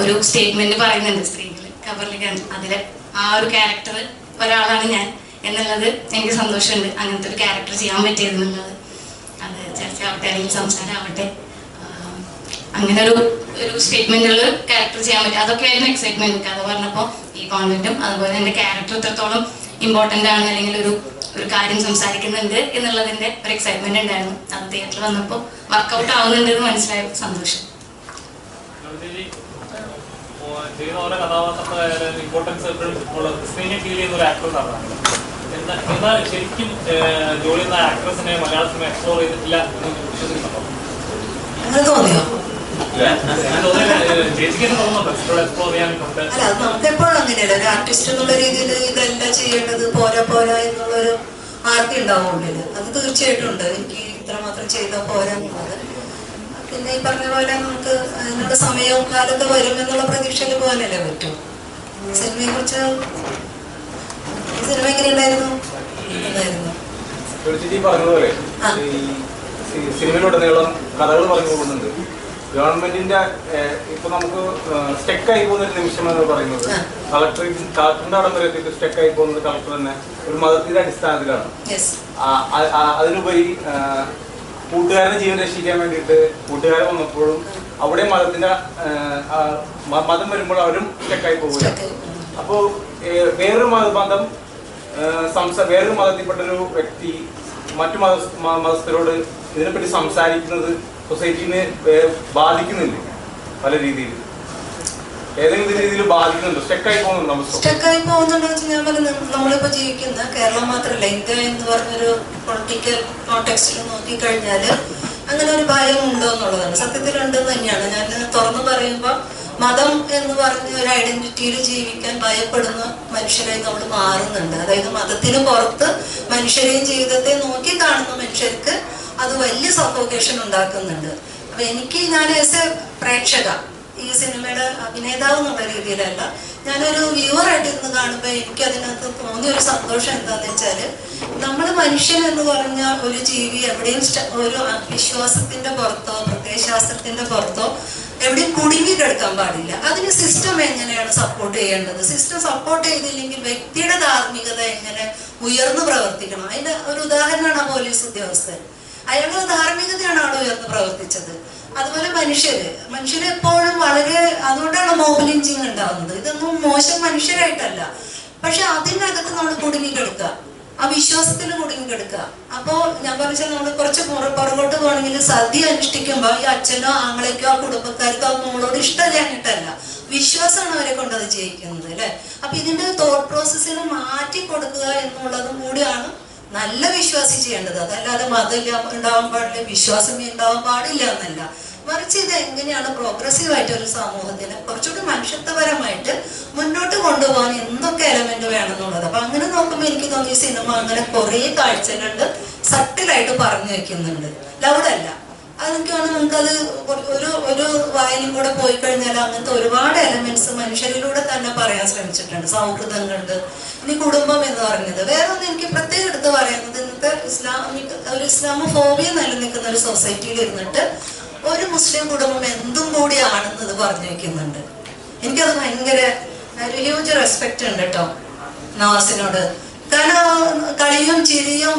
Speaker 13: ഒരു സ്റ്റേറ്റ്മെന്റ് പറയുന്നുണ്ട് സ്ത്രീകൾ കവറിലേക്ക്, അതിലെ ആ ഒരു ക്യാരക്ടർ ഒരാളാണ് ഞാൻ എന്നുള്ളത് എനിക്ക് സന്തോഷമുണ്ട്. അങ്ങനത്തെ ഒരു ക്യാരക്ടർ ചെയ്യാൻ പറ്റിയതെന്നുള്ളത്, അത് ചർച്ച ആവട്ടെ അല്ലെങ്കിൽ സംസാരം ആവട്ടെ, അങ്ങനെ ഒരു സ്റ്റേറ്റ്മെന്റുള്ള ക്യാരക്ടർ ചെയ്യാൻ പറ്റും. അതൊക്കെ ആയിരുന്നു എക്സൈറ്റ്മെന്റ്. കഥ പറഞ്ഞപ്പോൾ ഈ കോൺവെന്റും അതുപോലെ എൻ്റെ ക്യാരക്ടർ എത്രത്തോളം ഇമ്പോർട്ടൻ്റ് ആണ് അല്ലെങ്കിൽ ഒരു കാര്യം സംസാരിക്കുന്നുണ്ട് എന്നുള്ളതിൻ്റെ ഒരു എക്സൈറ്റ്മെന്റ് ഉണ്ടായിരുന്നു. അത് തിയേറ്ററിൽ വന്നപ്പോൾ വർക്കൗട്ട് ആവുന്നുണ്ട് എന്ന് മനസ്സിലായ സന്തോഷം.
Speaker 4: ചെയ്യുന്ന ഓരോ കഥാപാത്രങ്ങളുടെ ഇമ്പോർട്ടൻസ് എപ്പോഴും സ്ക്രീനിൽ ഫീൽ ചെയ്യുന്ന ഒരു ആക്ടർ സാറാണ്. എന്നാൽ ശരിക്കും ജോലി ചെയ്യുന്ന ആക്ട്രസിനെ മലയാള സിനിമ എക്സ്പ്ലോർ ചെയ്തിട്ടില്ല എന്ന് വിശ്വസിക്കുന്നുണ്ടോ?
Speaker 12: അല്ല, അത് നമുക്കെപ്പോഴും അങ്ങനെയല്ല. ഒരു ആർട്ടിസ്റ്റ് എന്നുള്ള രീതിയിൽ ഇതെല്ലാം ചെയ്യേണ്ടത് പോരാ എന്നുള്ളൊരു ആർത്തി ഉണ്ടാവുള്ളില്ല. അത് തീർച്ചയായിട്ടും ഉണ്ട്. എനിക്ക് ഇത്രമാത്രം ചെയ്താൽ പോരാ എന്നുള്ളത്. പിന്നെ ഈ പറഞ്ഞ പോലെ നമുക്ക് അതിനുള്ള സമയവും കാലത്ത് വരും എന്നുള്ള പ്രതീക്ഷയിൽ പോകാനല്ലേ പറ്റും. സിനിമയെ കുറിച്ച് സിനിമ എങ്ങനെയുണ്ടായിരുന്നു?
Speaker 14: പറഞ്ഞതുപോലെ സിനിമയിലുടനീളം കഥകൾ പറഞ്ഞു പോകുന്നുണ്ട്. ഗവൺമെന്റിന്റെ ഇപ്പൊ നമുക്ക് സ്റ്റെക്കായി പോകുന്ന ഒരു നിമിഷം എന്ന് പറയുന്നത് കളക്ടറിന്റെ അടം വരെ എത്തിയിട്ട് സ്റ്റെക്കായി പോകുന്നത് കളക്ടർ തന്നെ ഒരു മതത്തിന്റെ അടിസ്ഥാനത്തിലാണ്. അതിനുപരി കൂട്ടുകാരനെ ജീവൻ രക്ഷിക്കാൻ വേണ്ടിയിട്ട് കൂട്ടുകാരൻ വന്നപ്പോഴും അവിടെ മതത്തിന്റെ മതം വരുമ്പോൾ അവരും സ്റ്റെക്കായി പോവുകയാണ്. അപ്പോൾ വേറൊരു മതബന്ധം വേറൊരു മതത്തിൽപ്പെട്ടൊരു വ്യക്തി മറ്റു മതസ്ഥരോട് ഇതിനെപ്പറ്റി സംസാരിക്കുന്നത് സൊസൈറ്റിനെ ബാധിക്കുന്നില്ല. പല രീതിയിൽ ഏതെങ്കിലും രീതിയിൽ ബാധിക്കുന്നുണ്ടോ? സ്റ്റെക്കായി
Speaker 12: പോകുന്നുണ്ടോ വെച്ചാൽ ഞാൻ പറയുന്നത്, നമ്മളിപ്പോ ജീവിക്കുന്ന കേരളം മാത്രമല്ല ഇന്ത്യ എന്ന് പറഞ്ഞൊരു പൊളിറ്റിക്കൽ കോണ്ടെക്സ്റ്റിൽ നോക്കിക്കഴിഞ്ഞാൽ അങ്ങനെ ഒരു ഭയം ഉണ്ടോ എന്നുള്ളതാണ്. സത്യത്തിലുണ്ടെന്ന് തന്നെയാണ്. ഞാൻ തുറന്നു പറയുമ്പോൾ മതം എന്ന് പറഞ്ഞ ഒരു ഐഡന്റിറ്റിയിൽ ജീവിക്കാൻ ഭയപ്പെടുന്ന മനുഷ്യരായി നമ്മൾ മാറുന്നുണ്ട്. അതായത് മതത്തിന് പുറത്ത് മനുഷ്യരെയും ജീവിതത്തെ നോക്കി കാണുന്ന മനുഷ്യർക്ക് അത് വലിയ സഫോക്കേഷൻ ഉണ്ടാക്കുന്നുണ്ട്. അപ്പൊ ഞാൻ ആസ് എ പ്രേക്ഷക, ഈ സിനിമയുടെ അഭിനേതാവ് എന്നുള്ള രീതിയിലല്ല, ഞാനൊരു വ്യൂവറായിട്ട് ഇന്ന് കാണുമ്പോൾ എനിക്ക് അതിനകത്ത് തോന്നിയൊരു സന്തോഷം എന്താന്ന് വെച്ചാൽ, നമ്മൾ മനുഷ്യൻ എന്ന് പറഞ്ഞ ഒരു ജീവി എവിടെയും ഒരു വിശ്വാസത്തിന്റെ പുറത്തോ പ്രത്യയശാസ്ത്രത്തിന്റെ പുറത്തോ എവിടെയും കുടുങ്ങി കിടക്കാൻ പാടില്ല. അതിന് സിസ്റ്റം എങ്ങനെയാണ് സപ്പോർട്ട് ചെയ്യേണ്ടത്? സിസ്റ്റം സപ്പോർട്ട് ചെയ്തില്ലെങ്കിൽ വ്യക്തിയുടെ ധാർമ്മികത എങ്ങനെ ഉയർന്നു പ്രവർത്തിക്കണം? അതിന്റെ ഒരു ഉദാഹരണമാണ് ആ പോലീസ് ഉദ്യോഗസ്ഥൻ. അയാളുടെ ധാർമ്മികതയാണ് അവിടെ ഉയർന്ന് പ്രവർത്തിച്ചത്. അതുപോലെ മനുഷ്യരെപ്പോഴും വളരെ, അതുകൊണ്ടാണ് മോബ് ലിഞ്ചിങ് ഉണ്ടാകുന്നത്. ഇതൊന്നും മോശം മനുഷ്യരായിട്ടല്ല, പക്ഷെ അതിനകത്ത് നമ്മൾ കുടുങ്ങിക്കെടുക്കുക, ആ വിശ്വാസത്തിൽ കുടുങ്ങിക്കെടുക്കുക. അപ്പോ ഞാൻ പറഞ്ഞാൽ നമ്മൾ കുറച്ച് പുറകോട്ട് പോകണമെങ്കിൽ സദ്യ അനുഷ്ഠിക്കുമ്പോൾ ഈ അച്ഛനോ ആങ്ങളേക്കോ ആ കുടുംബക്കാർക്കോ ആ മോളോട് ഇഷ്ടമില്ലാഞ്ഞിട്ടല്ല, വിശ്വാസമാണ് അവരെ കൊണ്ടത് ചെയ്യിക്കുന്നത് അല്ലെ. അപ്പൊ ഇതിന്റെ തോട്ട് പ്രോസസ്സിൽ മാറ്റി കൊടുക്കുക എന്നുള്ളതും കൂടിയാണ് നല്ല വിശ്വാസി ചെയ്യേണ്ടത്. അതല്ലാതെ മതം ഉണ്ടാവാൻ പാടില്ല, വിശ്വാസം ഉണ്ടാവാൻ പാടില്ല എന്നല്ല. മറിച്ച് ഇത് എങ്ങനെയാണ് പ്രോഗ്രസീവായിട്ട് ഒരു സമൂഹത്തിന് കുറച്ചുകൂടി മനുഷ്യത്വപരമായിട്ട് മുന്നോട്ട് കൊണ്ടുപോകാൻ എന്തൊക്കെ എലമെന്റ് വേണമെന്നുള്ളത്. അപ്പൊ അങ്ങനെ നോക്കുമ്പോൾ എനിക്ക് തോന്നി ഈ സിനിമ അങ്ങനെ കുറേ കാഴ്ചകളിൽ സട്ടിലായിട്ട് പറഞ്ഞു വെക്കുന്നുണ്ട്, ലൗഡല്ല. അതെനിക്കാണ് നമുക്കത് ഒരു വായനയും കൂടെ പോയി കഴിഞ്ഞാൽ അങ്ങനത്തെ ഒരുപാട് എലമെന്റ്സ് മനുഷ്യരിലൂടെ തന്നെ പറയാൻ ശ്രമിച്ചിട്ടുണ്ട്. സൗഹൃദങ്ങളുണ്ട്, ഇനി കുടുംബം എന്ന് പറഞ്ഞത്. വേറെ ഒന്ന് എനിക്ക് പ്രത്യേകം എടുത്ത് പറയുന്നത്, ഇന്നത്തെ ഒരു ഇസ്ലാമോഫോബിയ നിലനിൽക്കുന്ന ഒരു സൊസൈറ്റിയിൽ ഇരുന്നിട്ട് ഒരു മുസ്ലിം കുടുംബം എന്തും കൂടിയാണെന്നത് പറഞ്ഞു വെക്കുന്നുണ്ട്. എനിക്കത് ഭയങ്കര ഒരു ഹ്യൂജ് റെസ്പെക്റ്റ് ഉണ്ട് കേട്ടോ നവാസിനോട്. കാരണം കളിയും ചിരിയും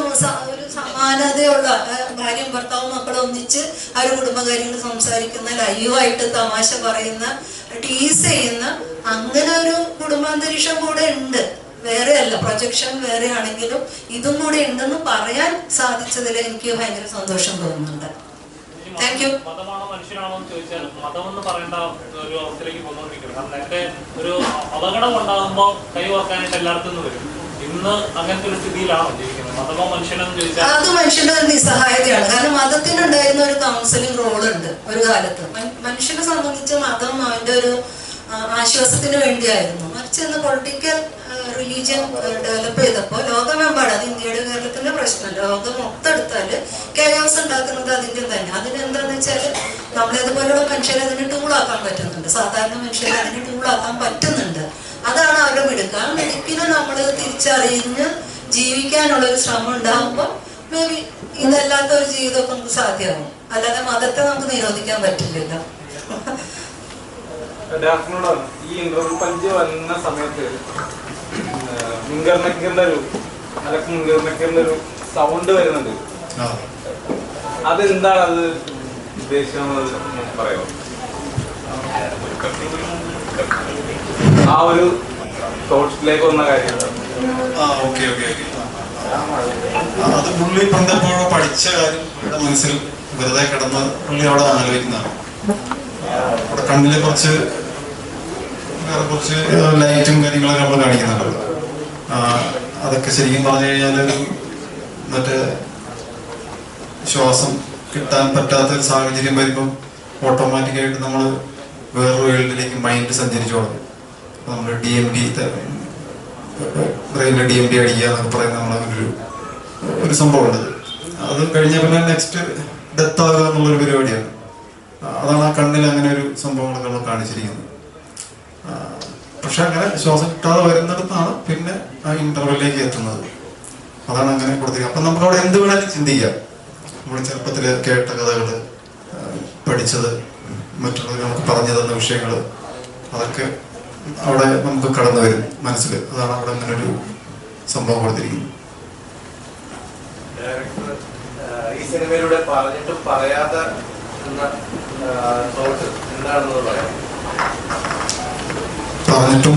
Speaker 12: ഒരു സമാനതയുള്ള ഭാര്യയും ഭർത്താവും മക്കളും ഒന്നിച്ച് ആ ഒരു കുടുംബകാര്യങ്ങൾ സംസാരിക്കുന്ന, ലൈവായിട്ട് തമാശ പറയുന്ന, ടീസ് ചെയ്യുന്ന അങ്ങനെ ഒരു കുടുംബാന്തരീക്ഷം കൂടെ ഉണ്ട്. വേറെ അല്ല, പ്രൊജക്ഷൻ വേറെ ആണെങ്കിലും ഇതും കൂടെ ഉണ്ടെന്ന് പറയാൻ സാധിച്ചതിൽ എനിക്ക് ഭയങ്കര സന്തോഷം തോന്നുന്നുണ്ട്. Thank you.
Speaker 4: മതമാണോ മനുഷ്യനാണോ എന്ന് ചോദിച്ചാൽ മതം എന്ന് പറയേണ്ട ഒരു അവസ്ഥയിലേക്ക് പോന്നുകൊണ്ടിരിക്കുന്നത്. കാരണം നേരത്തെ ഒരു അപകടം ഉണ്ടാകുമ്പോൾ കൈ ഓർക്കാനായിട്ട് എല്ലായിടത്തും നിന്ന് വരും. ഇന്ന് അങ്ങനത്തെ ഒരു സ്ഥിതിയിലാണോ ജീവിക്കുന്നത്? മതമോ മനുഷ്യനെന്ന് ചോദിച്ചാൽ
Speaker 12: അത് മനുഷ്യന്റെ ഒരു നിസ്സഹായതയാണ്. കാരണം മതത്തിനുണ്ടായിരുന്ന ഒരു കൗൺസിലിംഗ് റോൾ ഉണ്ട് ഒരു കാലത്ത്. മനുഷ്യനെ സംബന്ധിച്ച് മതം അവന്റെ ഒരു ആശ്വാസത്തിന് വേണ്ടിയായിരുന്നു. മറിച്ച് ഇന്ന് പൊളിറ്റിക്കൽ റിലീജിയൻ ഡെവലപ്പ് ചെയ്തപ്പോൾ ലോകമെമ്പാട്, അത് ഇന്ത്യയുടെ കേരളത്തിന്റെ പ്രശ്നം, ലോകം മൊത്തെടുത്താല് കെയോസ് ഉണ്ടാക്കുന്നത് അതിന്റെ തന്നെ. അതിനെന്താന്ന് വെച്ചാൽ നമ്മളേതുപോലുള്ള മനുഷ്യരെ അതിന് ടൂളാക്കാൻ പറ്റുന്നുണ്ട്, സാധാരണ മനുഷ്യരെ അതിന് ടൂളാക്കാൻ പറ്റുന്നുണ്ട്. അതാണ് അവരുടെ മിടുക്ക്. ആ മിടുക്കിനെ നമ്മൾ തിരിച്ചറിഞ്ഞ് ജീവിക്കാനുള്ള ഒരു ശ്രമം ഉണ്ടാകുമ്പോൾ മേ ബി ഇതല്ലാത്ത ഒരു ജീവിതമൊക്കെ നമുക്ക് സാധ്യമാകും. അല്ലാതെ മതത്തെ നമുക്ക് നിരോധിക്കാൻ പറ്റില്ലല്ലോ.
Speaker 14: ഡാഫിനോടാണ് ഈ ഇന്റർവ്യൂ പഞ്ച് വന്ന സമയത്ത് മുൻഗണനക്കിന്റെ ഒരു സൗണ്ട് വരുന്നുണ്ട്. അതെന്താണ് അത് ഉദ്ദേശിക്കുന്നത് പറയാമോ? ആ ഒരു തോട്ട്സിലേക്ക് വന്ന കാര്യം.
Speaker 1: അത് പുള്ളി പണ്ടെപ്പോഴോ പഠിച്ച കാര്യം മനസ്സിൽ വെറുതെ കിടന്ന് പുള്ളി അവിടെ ആലോചിക്കുന്നതാണ്. അവിടെ കണ്ണില് കുറച്ച് ലൈറ്റും കാര്യങ്ങളൊക്കെ നമ്മൾ കാണിക്കുന്നുണ്ടല്ലോ. അതൊക്കെ ശരിക്കും പറഞ്ഞു കഴിഞ്ഞാൽ മറ്റേ ശ്വാസം കിട്ടാൻ പറ്റാത്തൊരു സാഹചര്യം വരുമ്പം ഓട്ടോമാറ്റിക്കായിട്ട് നമ്മൾ വേറൊരു വേൾഡിലേക്ക് മൈൻഡ് സഞ്ചരിച്ചു തുടങ്ങും. നമ്മൾ DMD ബ്രെയിനിൽ DMD അടിക്കുക എന്നൊക്കെ പറയുന്ന നമ്മളൊരു സംഭവമുണ്ട്. അത് കഴിഞ്ഞാൽ പിന്നെ നെക്സ്റ്റ് ഡെത്ത് ആകുക എന്നുള്ളൊരു പരിപാടിയാണ്. അതാണ് ആ കണ്ണിൽ അങ്ങനെ ഒരു സംഭവങ്ങളൊക്കെ നമ്മൾ കാണിച്ചിരിക്കുന്നത്. പക്ഷെ അങ്ങനെ ശ്വാസം കിട്ടാതെ വരുന്നിടത്താണ് പിന്നെ ആ ഇന്റർവെല്ലിലേക്ക് എത്തുന്നത്. അതാണ് അങ്ങനെ കൊടുത്തിരിക്കുന്നത്. അപ്പം നമുക്ക് അവിടെ എന്ത് വേണമെങ്കിലും ചിന്തിക്കാം. നമ്മൾ ചെറുപ്പത്തിൽ കേട്ട കഥകൾ, പഠിച്ചത്, മറ്റുള്ളവർ നമുക്ക് പറഞ്ഞു തന്ന വിഷയങ്ങൾ, അതൊക്കെ അവിടെ നമുക്ക് കടന്നു വരും മനസ്സിൽ. അതാണ് അവിടെ അങ്ങനെ ഒരു സംഭവം കൊടുത്തിരിക്കുന്നത്.
Speaker 8: ഈ സിനിമയിലൂടെ പറഞ്ഞിട്ടും പറയാത്ത എന്താണെന്ന് പറയാം.
Speaker 1: പറഞ്ഞിട്ടും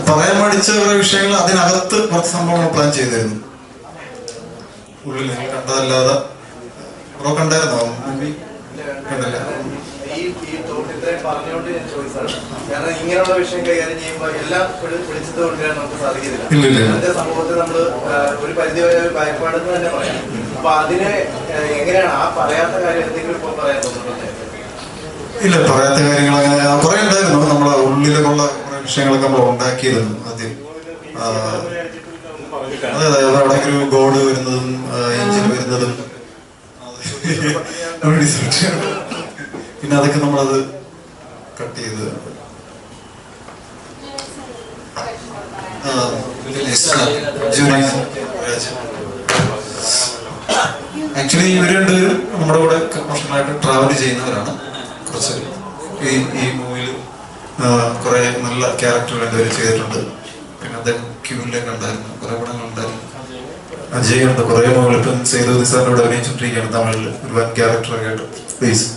Speaker 1: പറയാൻ പഠിച്ച കുറെ വിഷയങ്ങൾ അതിനകത്ത് കുറച്ച് സംഭവങ്ങൾ പ്ലാൻ ചെയ്തിരുന്നു. ഉള്ളിൽ കണ്ടതല്ലാതെ കണ്ടായിരുന്നോ മൂവി? കണ്ടല്ല.
Speaker 8: പറഞ്ഞുകൊണ്ട് ഞാൻ ചോദിച്ചതാണ്. കാരണം ഇങ്ങനെയുള്ള വിഷയം കൈകാര്യം ചെയ്യുമ്പോൾ എല്ലാം പിടിച്ചത് കൊണ്ടുവരാൻ നമുക്ക് സാധിക്കുന്നില്ല. ഇന്നത്തെ സമൂഹത്തിൽ നമ്മൾ ഒരു പരിധിവരെ ഒരു ഭയപ്പാടെന്ന് തന്നെ പറയാം. അപ്പൊ അതിനെ എങ്ങനെയാണ് ആ പറയാത്ത കാര്യം എന്തെങ്കിലും ഇപ്പൊ പറയാൻ തോന്നുന്നുണ്ട്?
Speaker 1: ഇല്ല, പറയാത്ത കാര്യങ്ങൾ അങ്ങനെ കുറെ ഉണ്ടായിരുന്നു. നമ്മളെ ഉള്ളിലുള്ള കുറെ വിഷയങ്ങളൊക്കെ നമ്മൾ ഉണ്ടാക്കിയിരുന്നു ആദ്യം. അതെ, അവിടെ ഒരു ഗോഡ് വരുന്നതും എഞ്ചിൻ വരുന്നതും പിന്നെ അതൊക്കെ നമ്മളത് കട്ട് ചെയ്ത് ആക്ച്വലി ഇവർ രണ്ടുപേരും നമ്മുടെ കൂടെ പ്രൊഫഷണലായിട്ട് ട്രാവൽ ചെയ്യുന്നവരാണ്. കുറച്ച് ഈ മൂവിയിൽ കുറെ നല്ല ക്യാരക്ടർ രണ്ടുപേരും ചെയ്തിട്ടുണ്ട്. പിന്നെ അദ്ദേഹം ക്യൂവിലൊക്കെ ഉണ്ടായിരുന്നു, കുറെ പടങ്ങൾ ഉണ്ടായിരുന്നു. അജയ് ഉണ്ട്, കുറെ മൂവികൾ ഇപ്പം സേതുപതി സാറിനോട് അഭിനയിച്ചിട്ടിരിക്കുകയാണ് തമിഴിൽ ഒരു വൻ ക്യാരക്ടറൊക്കെ ആയിട്ട്. പ്ലീസ്.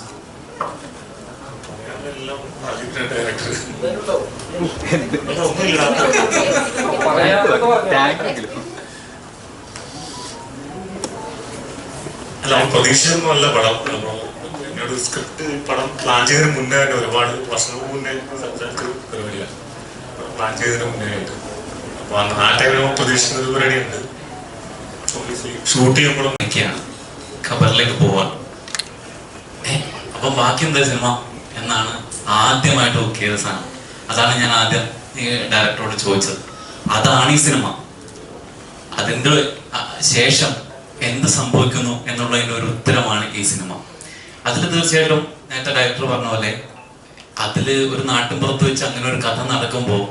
Speaker 15: അല്ല, പ്രതീക്ഷയൊന്നും അല്ല പടം. എന്നോട് സ്ക്രിപ്റ്റ് പടം പ്ലാൻ ചെയ്തതിന് മുന്നേ തന്നെ ഒരുപാട് വർഷങ്ങൾക്ക് മുന്നേ സംസാരിച്ച പരിപാടിയാണ്. പ്ലാൻ ചെയ്തതിന് മുന്നേ ആയിട്ട്. അപ്പൊ ആ ടൈമിൽ പ്രതീക്ഷിക്കുന്ന ഒരു പരിപാടിയുണ്ട്. ഷൂട്ട് ചെയ്യുമ്പോഴും
Speaker 16: ഒക്കെയാണ് ഖബറിലേക്ക് പോവാൻ. അപ്പൊ ബാക്കി എന്താ സിനിമ എന്നാണ് ആദ്യമായിട്ട് ബുക്ക് ചെയ്ത സാധനം. അതാണ് ഞാൻ ആദ്യം ഈ ഡയറക്ടറോട് ചോദിച്ചത്. അതാണ് ഈ സിനിമ. അതിൻ്റെ ശേഷം എന്ത് സംഭവിക്കുന്നു എന്നുള്ളതിൻ്റെ ഒരു ഉത്തരമാണ് ഈ സിനിമ. അതിൽ തീർച്ചയായിട്ടും നേരത്തെ ഡയറക്ടർ പറഞ്ഞ പോലെ അതിൽ ഒരു നാട്ടിൻപുറത്ത് വെച്ച് അങ്ങനെ ഒരു കഥ നടക്കുമ്പോൾ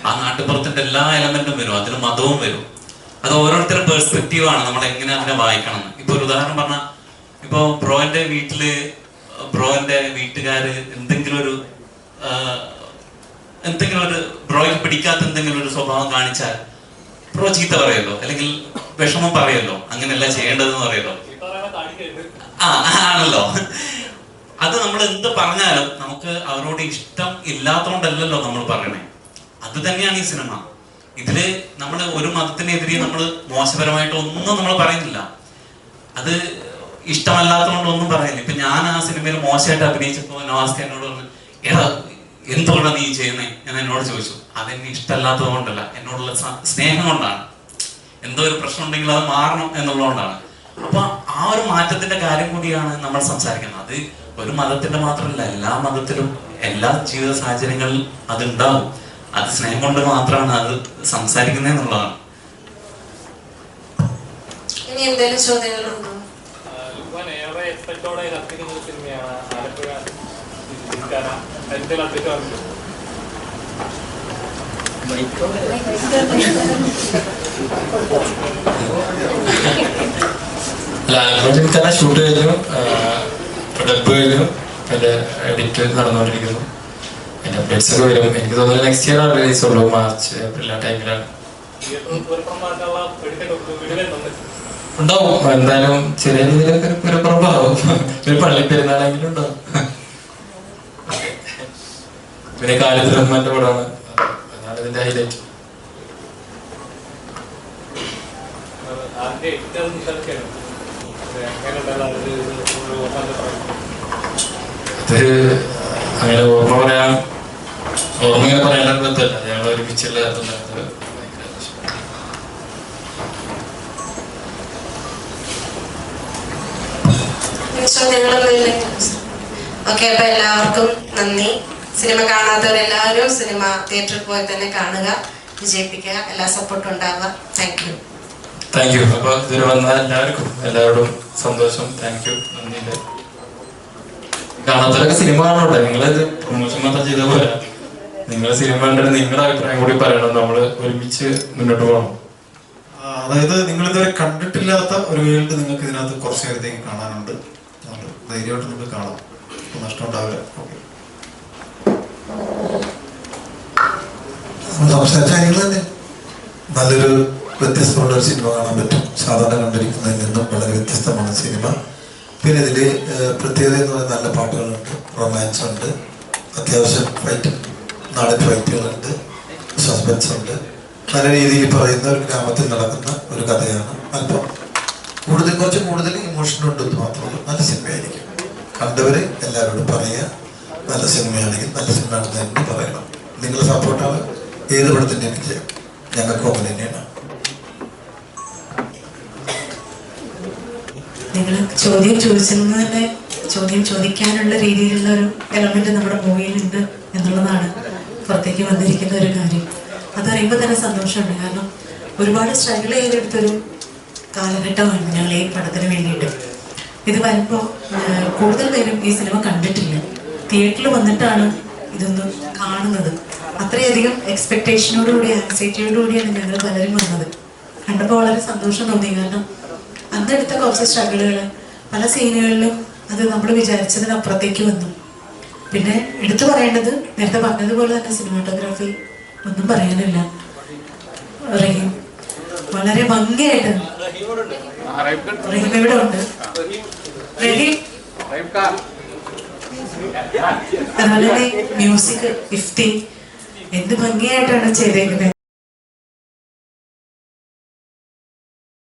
Speaker 16: ആ നാട്ടിൻപുറത്തിന്റെ എല്ലാ എലമെന്റും വരും, അതിൽ മതവും വരും. അത് ഓരോരുത്തരുടെ പെർസ്പെക്റ്റീവാണ് നമ്മൾ എങ്ങനെ അതിനെ വായിക്കണം. ഇപ്പൊ ഒരു ഉദാഹരണം പറഞ്ഞാൽ, ഇപ്പൊ ബ്രോന്റെ വീട്ടുകാര് എന്തെങ്കിലും ഒരു ബ്രോയ്ക്ക് പിടിക്കാത്ത എന്തെങ്കിലും ഒരു സ്വഭാവം കാണിച്ചാൽ ബ്രോ ചീത്ത പറയല്ലോ, അല്ലെങ്കിൽ വിഷമം പറയല്ലോ, അങ്ങനെയല്ല ചെയ്യേണ്ടതെന്ന് പറയല്ലോ. ആണല്ലോ. അത് നമ്മൾ എന്ത് പറഞ്ഞാലും നമുക്ക് അവരോട് ഇഷ്ടം ഇല്ലാത്തതുകൊണ്ടല്ലല്ലോ നമ്മൾ പറയണേ. അത് തന്നെയാണ് ഈ സിനിമ. ഇതില് നമ്മൾ ഒരു മതത്തിനെതിരെ നമ്മൾ മോശപരമായിട്ട് ഒന്നും നമ്മൾ പറയുന്നില്ല. അത് ഇഷ്ടമല്ലാത്തതുകൊണ്ട് ഒന്നും പറയുന്നില്ല. ഇപ്പൊ ഞാൻ ആ സിനിമയിൽ മോശമായിട്ട് അഭിനയിച്ചപ്പോ നവാസ്ക എന്നോട് പറഞ്ഞു, എടാ എന്തുകൊണ്ടാ നീ ചെയ്യുന്നേ എന്ന് എന്നോട് ചോദിച്ചു. അതെന്നെ ഇഷ്ടമല്ലാത്തത് കൊണ്ടല്ല, എന്നോടുള്ള സ്നേഹം കൊണ്ടാണ്. എന്തോ ഒരു പ്രശ്നം ഉണ്ടെങ്കിൽ അത് മാറണം എന്നുള്ളതുകൊണ്ടാണ്. അപ്പൊ ആ ഒരു മാറ്റത്തിന്റെ കാര്യം കൂടിയാണ് നമ്മൾ സംസാരിക്കുന്നത്. അത് ഒരു മതത്തിന്റെ മാത്രമല്ല, എല്ലാ മതത്തിലും എല്ലാ ജീവിത സാഹചര്യങ്ങളിൽ അതുണ്ടാവും. അത് സ്നേഹം കൊണ്ട് മാത്രമാണ് അത് സംസാരിക്കുന്നത് എന്നുള്ളതാണ്.
Speaker 9: ഇനി എന്തെങ്കിലും ചോദ്യങ്ങളുണ്ടോ?
Speaker 4: ഏറെ എക്സ്പെക്ടോടെ കത്തിക്കുന്ന ഒരു സിനിമയാണ് ആലപ്പുഴ.
Speaker 2: ആലപ്പുഴ ഷൂട്ട് കഴിഞ്ഞു, ഡബ് കഴിഞ്ഞു, അതിന്റെ എഡിറ്റ് നടന്നുകൊണ്ടിരിക്കുന്നു. അതിന്റെ അപ്ഡേറ്റ്സ് ഒക്കെ വരും. എനിക്ക് തോന്നുന്നു നെക്സ്റ്റ് ഇയർ റിലീസ് ഉള്ളൂ, മാർച്ച് ഏപ്രിൽ ആ ടൈമിലാണ്. ഉണ്ടാവും എന്തായാലും, ചെറിയ രീതിയിലൊക്കെ ഒരു പുറപ്പാവും. ഒരു പള്ളി പെരുന്നാളെങ്കിലും ഉണ്ടാവും. പിന്നെ കാലിദ് റഹ്മാന്റെ പടമാണ്, അതാണ് ഇതിന്റെ ഹൈലൈറ്റ്. അത് അങ്ങനെ ഓർമ്മ പറയാനുള്ള ബന്ധമല്ല, ഞങ്ങൾ ഒരുമിച്ചുള്ള
Speaker 9: ഓക്കെ. അപ്പൊ എല്ലാവർക്കും നന്ദി. സിനിമ കാണാത്തവരെല്ലാവരും സിനിമ തിയേറ്ററിൽ പോയി തന്നെ കാണുക, വിജയിപ്പിക്കുക, എല്ലാ സപ്പോർട്ടും ഉണ്ടാവുക. Thank you.
Speaker 2: അപ്പൊ ഇതിന് വന്ന എല്ലാവരോടും സന്തോഷം. താങ്ക് യു, നന്ദിയുണ്ട്. കാണാത്തവരൊക്കെ സിനിമ കാണോട്ടെ. നിങ്ങളിത് പ്രൊമോഷൻ മാത്രം ചെയ്ത പോലെ നിങ്ങൾ സിനിമ കണ്ടിട്ട് നിങ്ങളുടെ അഭിപ്രായം കൂടി പറയണം. നമ്മൾ ഒരുമിച്ച് മുന്നോട്ട് പോകണം.
Speaker 1: അതായത് നിങ്ങൾ ഇതുവരെ കണ്ടിട്ടില്ലാത്ത ഒരു വേൾഡ് നിങ്ങൾക്ക് ഇതിനകത്ത് കുറച്ച് നേരത്തേക്ക് കാണാനുണ്ട്. ധൈര്യമായിട്ട് നിങ്ങൾക്ക് കാണാം, നഷ്ടം ഉണ്ടാവില്ല.
Speaker 5: സംസാരിച്ച കാര്യങ്ങൾ തന്നെ നല്ലൊരു വ്യത്യസ്തമുള്ള ഒരു സിനിമ കാണാൻ പറ്റും. സാധാരണ കണ്ടിരിക്കുന്നതിൽ നിന്നും വളരെ വ്യത്യസ്തമാണ് സിനിമ. പിന്നെ ഇതില് പ്രത്യേകത എന്ന് പറയുന്നത് നല്ല പാട്ടുകളുണ്ട്, റൊമാൻസ് ഉണ്ട്, അത്യാവശ്യം നാടൻ ഫൈറ്റുകളുണ്ട്, സസ്പെൻസ് ഉണ്ട്. നല്ല രീതിയിൽ പറയുന്ന ഒരു ഗ്രാമത്തിൽ നടക്കുന്ന ഒരു കഥയാണ്. അല്പം കുറച്ച് കൂടുതൽ ഇമോഷൻ ഉണ്ടെന്ന് മാത്രമല്ല, നല്ല സിനിമയായിരിക്കും. കണ്ടവര് എല്ലാവരോടും പറയുക, നല്ല സിനിമയാണെങ്കിൽ നല്ല സിനിമയാണെന്ന് തന്നെ പറയണം. നിങ്ങളുടെ സപ്പോർട്ടാണ് ഏത് പടത്തിൻ്റെ എനിക്ക് ഞങ്ങൾക്കും അങ്ങനെ തന്നെയാണ്.
Speaker 17: നിങ്ങൾ ചോദ്യം ചോദിച്ചത് തന്നെ ചോദ്യം ചോദിക്കാനുള്ള രീതിയിലുള്ള ഒരു എലമെന്റ് നമ്മുടെ മൂവിയിലുണ്ട് എന്നുള്ളതാണ് പുറത്തേക്ക് വന്നിരിക്കുന്ന ഒരു കാര്യം. അതറിയുമ്പോൾ തന്നെ സന്തോഷമുണ്ട്. കാരണം ഒരുപാട് സ്ട്രഗിൾ ചെയ്തെടുത്തൊരു കാലഘട്ടമാണ് ഞങ്ങൾ ഈ പടത്തിന് വേണ്ടിയിട്ട്. ഇത് വരുമ്പോൾ കൂടുതൽ പേരും ഈ സിനിമ കണ്ടിട്ടില്ല, തിയേറ്ററിൽ വന്നിട്ടാണ് ഇതൊന്ന് കാണുന്നത്. അത്രയധികം എക്സ്പെക്ടേഷനോടുകൂടി ആൻസൈറ്റിയോടുകൂടിയാണ് ഞങ്ങൾ പലരും വന്നത്. കണ്ടപ്പോൾ വളരെ സന്തോഷം തോന്നി. കാരണം അന്നെടുത്ത കുറച്ച് സ്ട്രഗിളുകൾ പല സീനുകളിലും അത് നമ്മൾ വിചാരിച്ചതിനപ്പുറത്തേക്ക് വന്നു. പിന്നെ എടുത്തു പറയേണ്ടത് നേരത്തെ പറഞ്ഞതുപോലെ തന്നെ സിനിമാറ്റോഗ്രാഫി ഒന്നും പറയാനില്ല. റഹീം വളരെ ഭംഗിയായിട്ട്, റഹീം ഇവിടെ ഉണ്ട്, റഹീം അതുപോലെ തന്നെ മ്യൂസിക് ഇഫ്തി എന്ത് ഭംഗിയായിട്ടാണ് ചെയ്തേക്കുന്നത്.